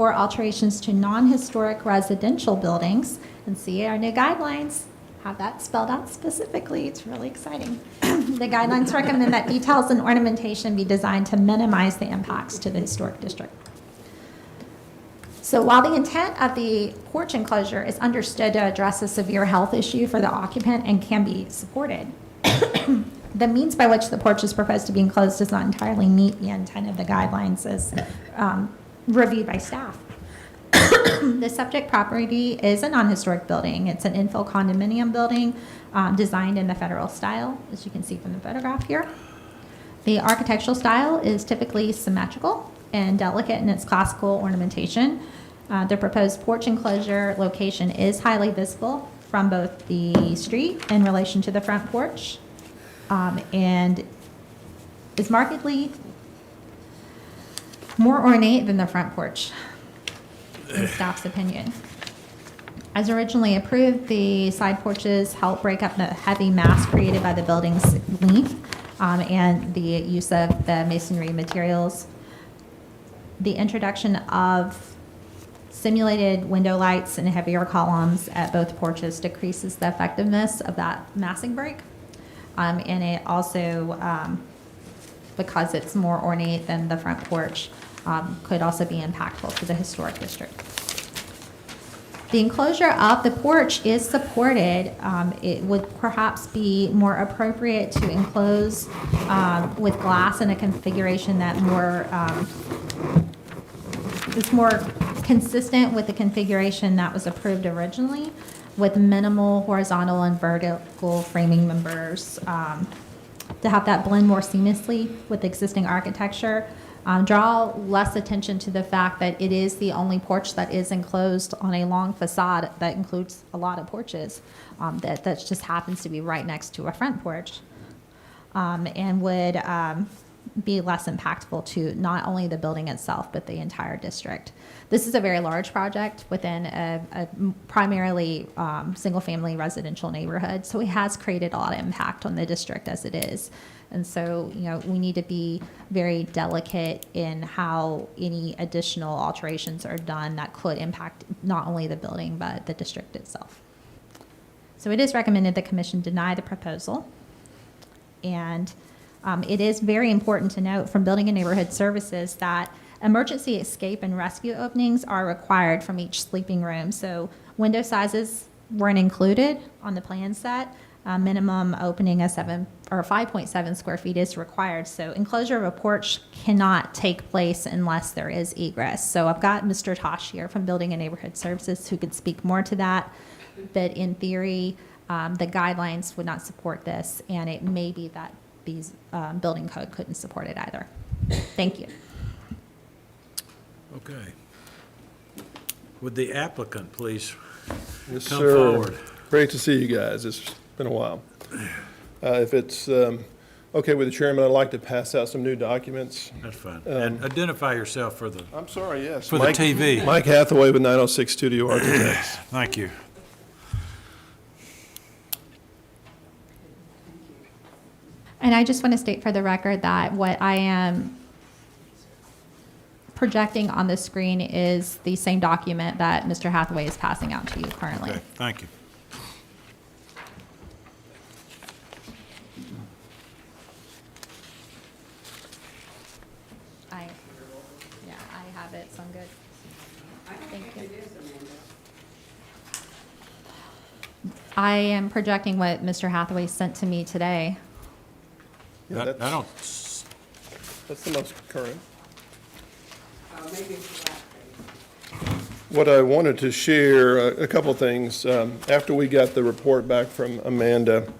for alterations to non-historic residential buildings. And see, our new guidelines have that spelled out specifically. It's really exciting. The guidelines recommend that details and ornamentation be designed to minimize the impacts to the historic district. So while the intent of the porch enclosure is understood to address a severe health issue for the occupant and can be supported, the means by which the porch is proposed to be enclosed does not entirely meet the intent of the guidelines as reviewed by staff. The subject property is a non-historic building. It's an infill condominium building designed in the federal style, as you can see from the photograph here. The architectural style is typically symmetrical and delicate in its classical ornamentation. The proposed porch enclosure location is highly visible from both the street in relation to the front porch, and is markedly more ornate than the front porch, in staff's opinion. As originally approved, the side porches help break up the heavy mass created by the building's length and the use of the masonry materials. The introduction of simulated window lights and heavier columns at both porches decreases the effectiveness of that massing break. And it also, because it's more ornate than the front porch, could also be impactful to the historic district. The enclosure of the porch is supported. It would perhaps be more appropriate to enclose with glass in a configuration that is more consistent with the configuration that was approved originally, with minimal horizontal and vertical framing members, to have that blend more seamlessly with existing architecture. Draw less attention to the fact that it is the only porch that is enclosed on a long facade that includes a lot of porches, that just happens to be right next to a front porch, and would be less impactful to not only the building itself, but the entire district. This is a very large project within a primarily single-family residential neighborhood, so it has created a lot of impact on the district as it is. And so, you know, we need to be very delicate in how any additional alterations are done that could impact not only the building, but the district itself. So it is recommended the commission deny the proposal. And it is very important to note from Building and Neighborhood Services that emergency escape and rescue openings are required from each sleeping room. So window sizes weren't included on the plan set. Minimum opening of 5.7 square feet is required. So enclosure of a porch cannot take place unless there is egress. So I've got Mr. Tosh here from Building and Neighborhood Services who could speak more to that. But in theory, the guidelines would not support this, and it may be that these building code couldn't support it either. Thank you. Okay. Would the applicant please Yes, come sir. forward? Great to see you guys. It's been a while. If it's okay with the chairman, I'd like to pass out some new documents. That's fine. And identify yourself for the, I'm sorry, yes. for the TV. Mike Hathaway with 906 Studio Architects. Thank you. And I just want to state for the record that what I am projecting on the screen is the same document that Mr. Hathaway is passing out to you currently. Okay, thank you. I have it, so I'm good. Thank you. I am projecting what Mr. Hathaway sent to me today. Yeah, I that's- don't, That's the most current. What I wanted to share, a couple things. After we got the report back from Amanda,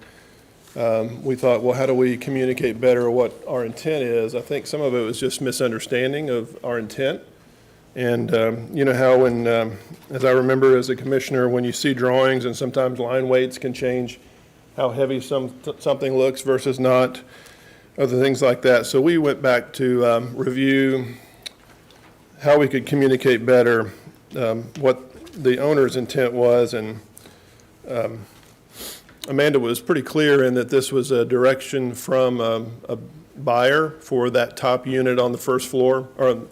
we thought, well, how do we communicate better what our intent is? I think some of it was just misunderstanding of our intent. And you know how when, as I remember as a commissioner, when you see drawings and sometimes line weights can change how heavy something looks versus not, other things like that. So we went back to review how we could communicate better what the owner's intent was. And Amanda was pretty clear in that this was a direction from a buyer for that top unit on the first floor, or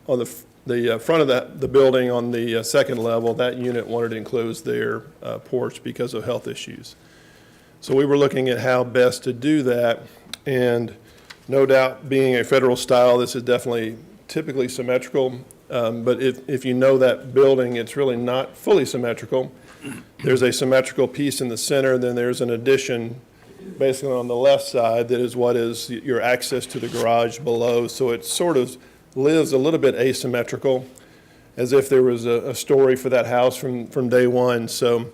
on the the front of the building on the second level, that unit wanted to enclose their porch because of health issues. So we were looking at how best to do that, and no doubt, being a federal style, this is definitely typically symmetrical, but if you know that building, it's really not fully symmetrical. There's a symmetrical piece in the center, then there's an addition basically on the left side that is what is your access to the garage below. So it sort of lives a little bit asymmetrical, as if there was a story for that house from day one. So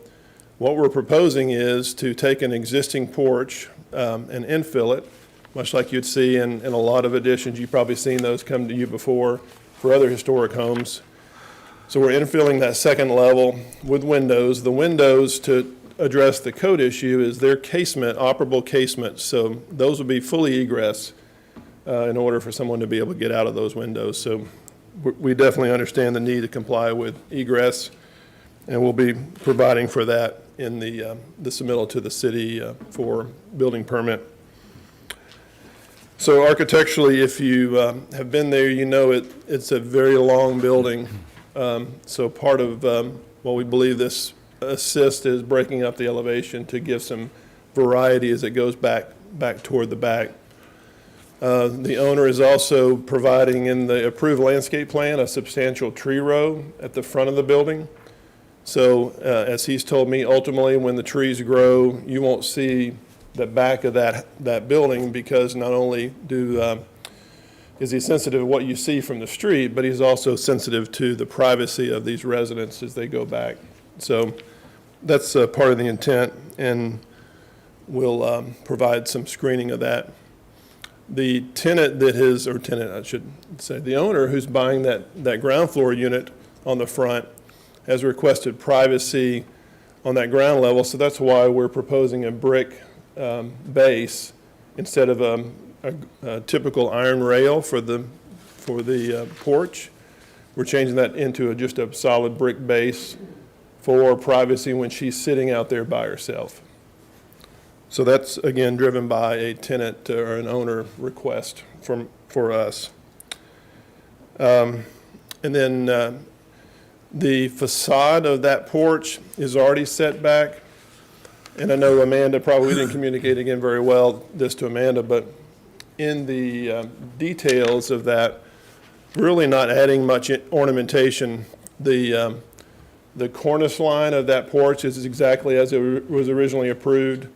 what we're proposing is to take an existing porch and infill it, much like you'd see in a lot of additions. You've probably seen those come to you before for other historic homes. So we're infilling that second level with windows. The windows, to address the code issue, is their casement, operable casement. So those will be fully egress in order for someone to be able to get out of those windows. So we definitely understand the need to comply with egress, and we'll be providing for that in the submittal to the city for building permit. So architecturally, if you have been there, you know it's a very long building. So part of what we believe this assists is breaking up the elevation to give some variety as it goes back toward the back. The owner is also providing in the approved landscape plan a substantial tree row at the front of the building. So as he's told me, ultimately when the trees grow, you won't see the back of that building, because not only is he sensitive to what you see from the street, but he's also sensitive to the privacy of these residents as they go back. So that's part of the intent, and we'll provide some screening of that. The tenant I should say, the owner who's buying that ground floor unit on the front has requested privacy on that ground level, so that's why we're proposing a brick base instead of a typical iron rail for the porch. We're changing that into just a solid brick base for privacy when she's sitting out there by herself. So that's, again, driven by a tenant or an owner request for us. And then the facade of that porch is already set back. And I know Amanda probably didn't communicate again very well this to Amanda, but in the details of that, really not adding much ornamentation. The cornice line of that porch is exactly as it was originally approved.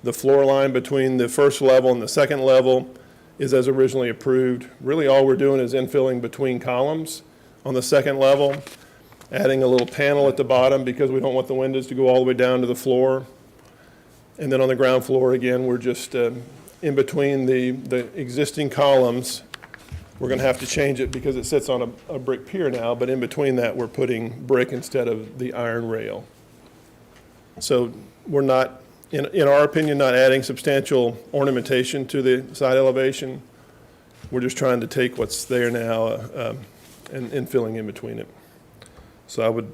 The floor line between the first level and the second level is as originally approved. Really all we're doing is infilling between columns on the second level, adding a little panel at the bottom because we don't want the windows to go all the way down to the floor. And then on the ground floor, again, we're just in between the existing columns. We're going to have to change it because it sits on a brick pier now, but in between that, we're putting brick instead of the iron rail. So we're not, in our opinion, not adding substantial ornamentation to the side elevation. We're just trying to take what's there now and filling in between it. So I would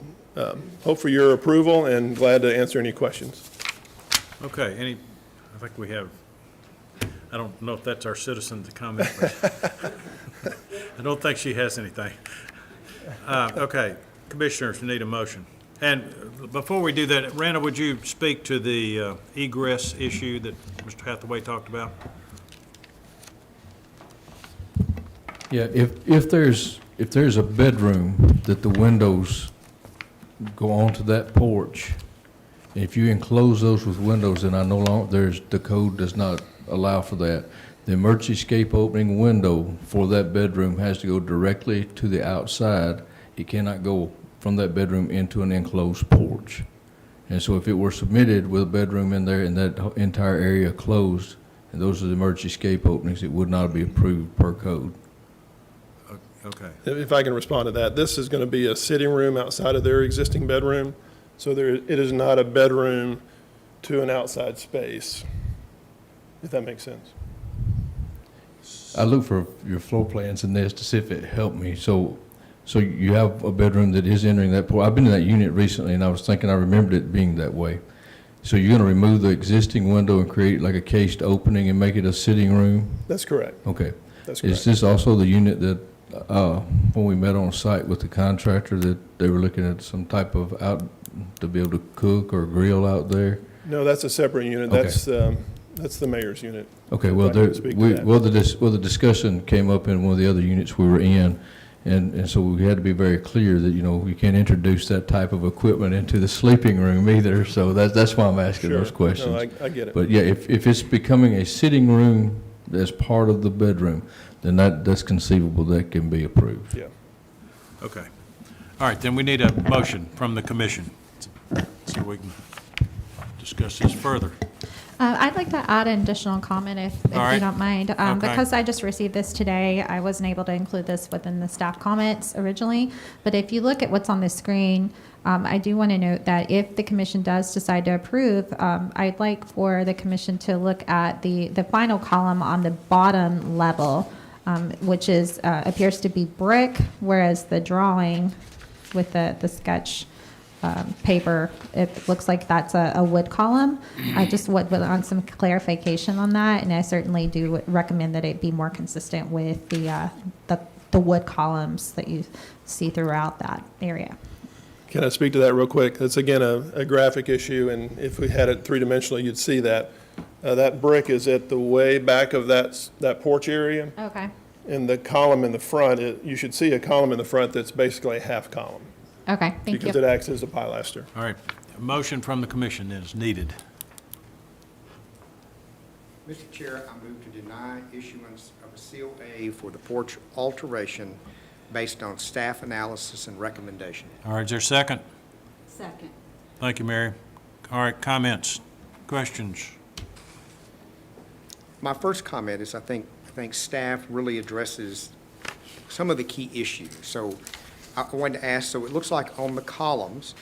hope for your approval and glad to answer any questions. Okay, I think we have, I don't know if that's our citizen to comment, but I don't think she has anything. Okay, commissioners, we need a motion. And before we do that, Randall, would you speak to the egress issue that Mr. Hathaway talked about? Yeah, if there's a bedroom that the windows go onto that porch, if you enclose those with windows, then the code does not allow for that. The emergency escape opening window for that bedroom has to go directly to the outside. It cannot go from that bedroom into an enclosed porch. And so if it were submitted with a bedroom in there and that entire area closed, and those are the emergency escape openings, it would not be approved per code. Okay. If I can respond to that, this is going to be a sitting room outside of their existing bedroom. So it is not a bedroom to an outside space, if that makes sense. I look for your floor plans in this to see if it helped me. So you have a bedroom that is entering that porch. I've been in that unit recently, and I was thinking I remembered it being that way. So you're going to remove the existing window and create like a cased opening and make it a sitting room? That's correct. Okay. That's correct. Is this also the unit that when we met on site with the contractor, that they were looking at some type of to be able to cook or grill out there? No, that's a separate unit. Okay. That's the mayor's unit. Okay, well, If I can speak to that. the discussion came up in one of the other units we were in, and so we had to be very clear that, you can't introduce that type of equipment into the sleeping room either, so that's why I'm asking Sure. those questions. No, I get it. But yeah, if it's becoming a sitting room as part of the bedroom, then that's conceivable, that can be approved. Yeah. Okay. All right, then we need a motion from the commission so we can discuss this further. I'd like to add an additional comment if All right. you don't mind. Okay. Because I just received this today, I wasn't able to include this within the staff comments originally. But if you look at what's on the screen, I do want to note that if the commission does decide to approve, I'd like for the commission to look at the final column on the bottom level, which is appears to be brick, whereas the drawing with the sketch paper, it looks like that's a wood column. I just would want some clarification on that, and I certainly do recommend that it be more consistent with the wood columns that you see throughout that area. Can I speak to that real quick? It's again a graphic issue, and if we had it three-dimensionally, you'd see that. That brick is at the way back of that porch area, Okay. and the column in the front, you should see a column in the front that's basically a half column. Okay, thank you. Because it acts as a pilaster. All right, a motion from the commission is needed. Mr. Chair, I move to deny issuance of a COA for the porch alteration based on staff analysis and recommendation. All right, is there a second? Second. Thank you, Mary. All right, comments, questions? My first comment is I think staff really addresses some of the key issues. So I wanted to ask, so it looks like on the columns,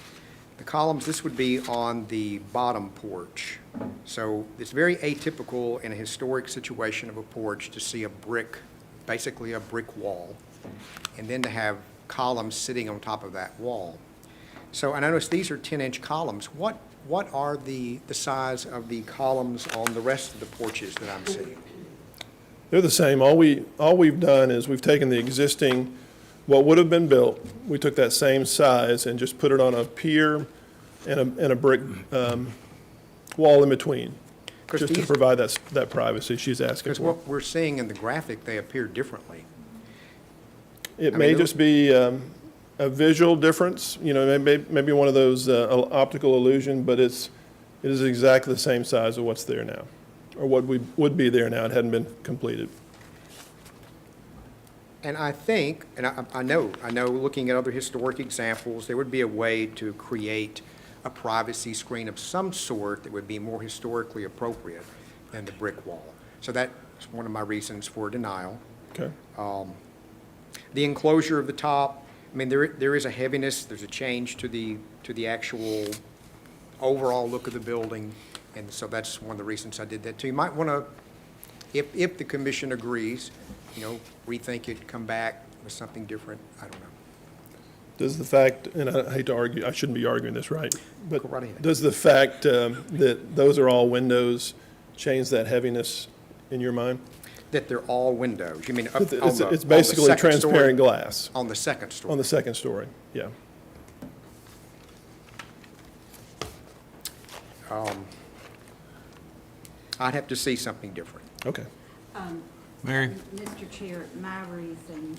this would be on the bottom porch. So it's very atypical in a historic situation of a porch to see a brick, basically a brick wall, and then to have columns sitting on top of that wall. So I notice these are 10-inch columns. What are the size of the columns on the rest of the porches that I'm seeing? They're the same. All we've done is we've taken the existing, what would have been built, we took that same size and just put it on a pier and a brick wall in between, just to provide that privacy she's asking Because for. what we're seeing in the graphic, they appear differently. It I may mean, just be a visual difference, maybe one of those optical illusion, but it is exactly the same size of what's there now, or what would be there now. It hadn't been completed. And I think, and I know, looking at other historic examples, there would be a way to create a privacy screen of some sort that would be more historically appropriate than the brick wall. So that's one of my reasons for denial. Okay. The enclosure of the top, I mean, there is a heaviness, there's a change to the actual overall look of the building, and so that's one of the reasons I did that too. You might want to, if the commission agrees, rethink it, come back with something different, I don't know. Does the fact, and I hate to argue, I shouldn't be arguing this, right? But Go right ahead. does the fact that those are all windows change that heaviness in your mind? That they're all windows, you mean up on the It's basically second story? transparent glass On the second story? on the second story, yeah. I'd have to see something different. Okay. Mary? Mr. Chair, my reason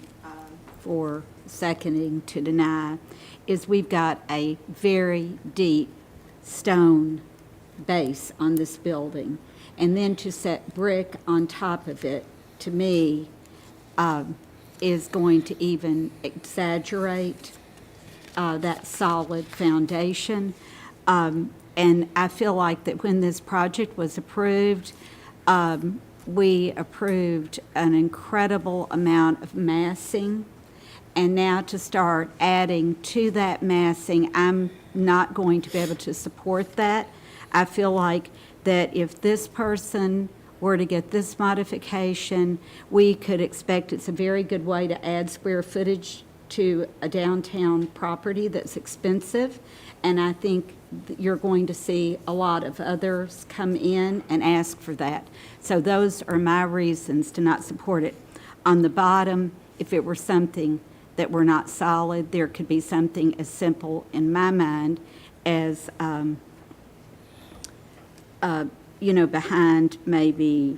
for seconding to deny is we've got a very deep stone base on this building. And then to set brick on top of it, to me, is going to even exaggerate that solid foundation. And I feel like that when this project was approved, we approved an incredible amount of massing. And now to start adding to that massing, I'm not going to be able to support that. I feel like that if this person were to get this modification, we could expect it's a very good way to add square footage to a downtown property that's expensive. And I think that you're going to see a lot of others come in and ask for that. So those are my reasons to not support it. On the bottom, if it were something that were not solid, there could be something as simple in my mind as, behind maybe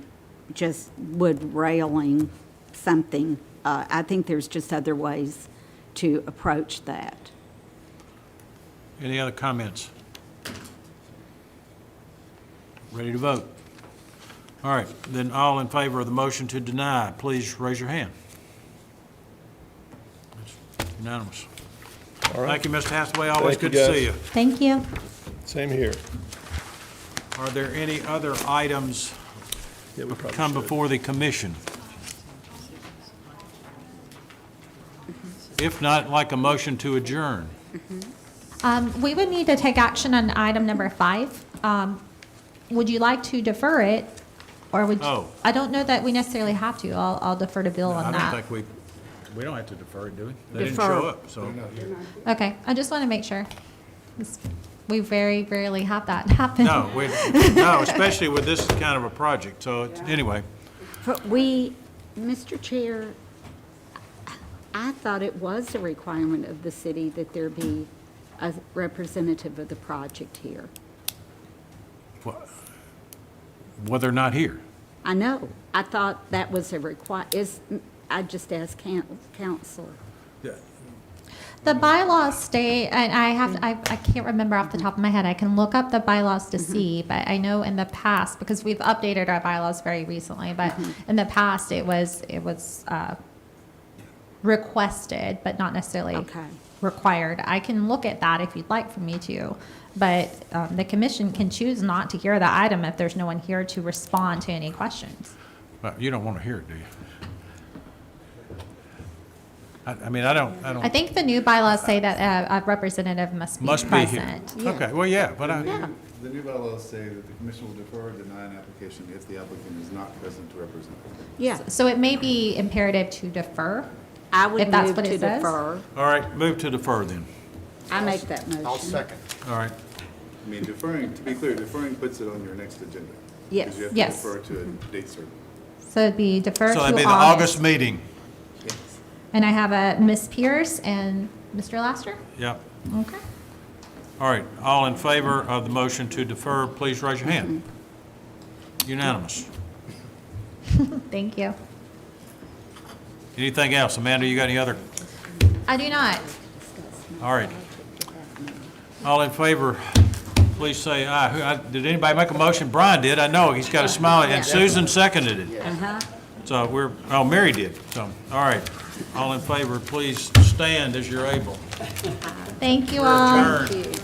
just wood railing, something. I think there's just other ways to approach that. Any other comments? Ready to vote? All right, then all in favor of the motion to deny, please raise your hand. It's unanimous. All right. Thank you, Mr. Hathaway, always Thank you, good to see guys. you. Thank you. Same here. Are there any other items Yeah, we probably come should. before the commission? If not, I'd like a motion to adjourn. We would need to take action on item number 5. Would you like to defer it, or would you? Oh. I don't know that we necessarily have to. I'll defer to Bill I on don't that. think we don't have to defer it, do we? They didn't Defer. show up, so. Okay, I just want to make sure. We very rarely have that happen. No, no, especially with this kind of a project, so, anyway. But Mr. Chair, I thought it was a requirement of the city that there be a representative of the project here. Well, they're not here. I know. I thought that was a I just asked council. The bylaws state, and I can't remember off the top of my head, I can look up the bylaws to see, but I know in the past, because we've updated our bylaws very recently, but in the past, it was requested, but not necessarily Okay. required. I can look at that if you'd like for me to, but the commission can choose not to hear the item if there's no one here to respond to any questions. But you don't want to hear it, do you? I mean, I don't. I think the new bylaws say that a representative must be Must be here. present. Okay, well, yeah, but The new bylaws say that the commission will defer or deny an application if the applicant is not present to represent. Yeah, So it may be imperative to defer. I would If that's move what to it says? defer. all right, move to defer then. I make that motion. I'll second. All right, I mean, deferring, to be clear, deferring puts it on your next agenda. Yes. Because you have to Yes. defer to a date certain. So it'd be defer so to that'd be the August meeting. And I have a Ms. Pierce and Mr. Laster? Yep. Okay. All right, all in favor of the motion to defer, please raise your hand. Unanimous. Thank you. Anything else? Amanda, you got any other? I do not. All right. All in favor, please say aye. Did anybody make a motion? Brian did, I know, he's got a smile, and Susan seconded it. Uh-huh. So Mary did, so, all right. All in favor, please stand as you're able. Thank you We're all. adjourned.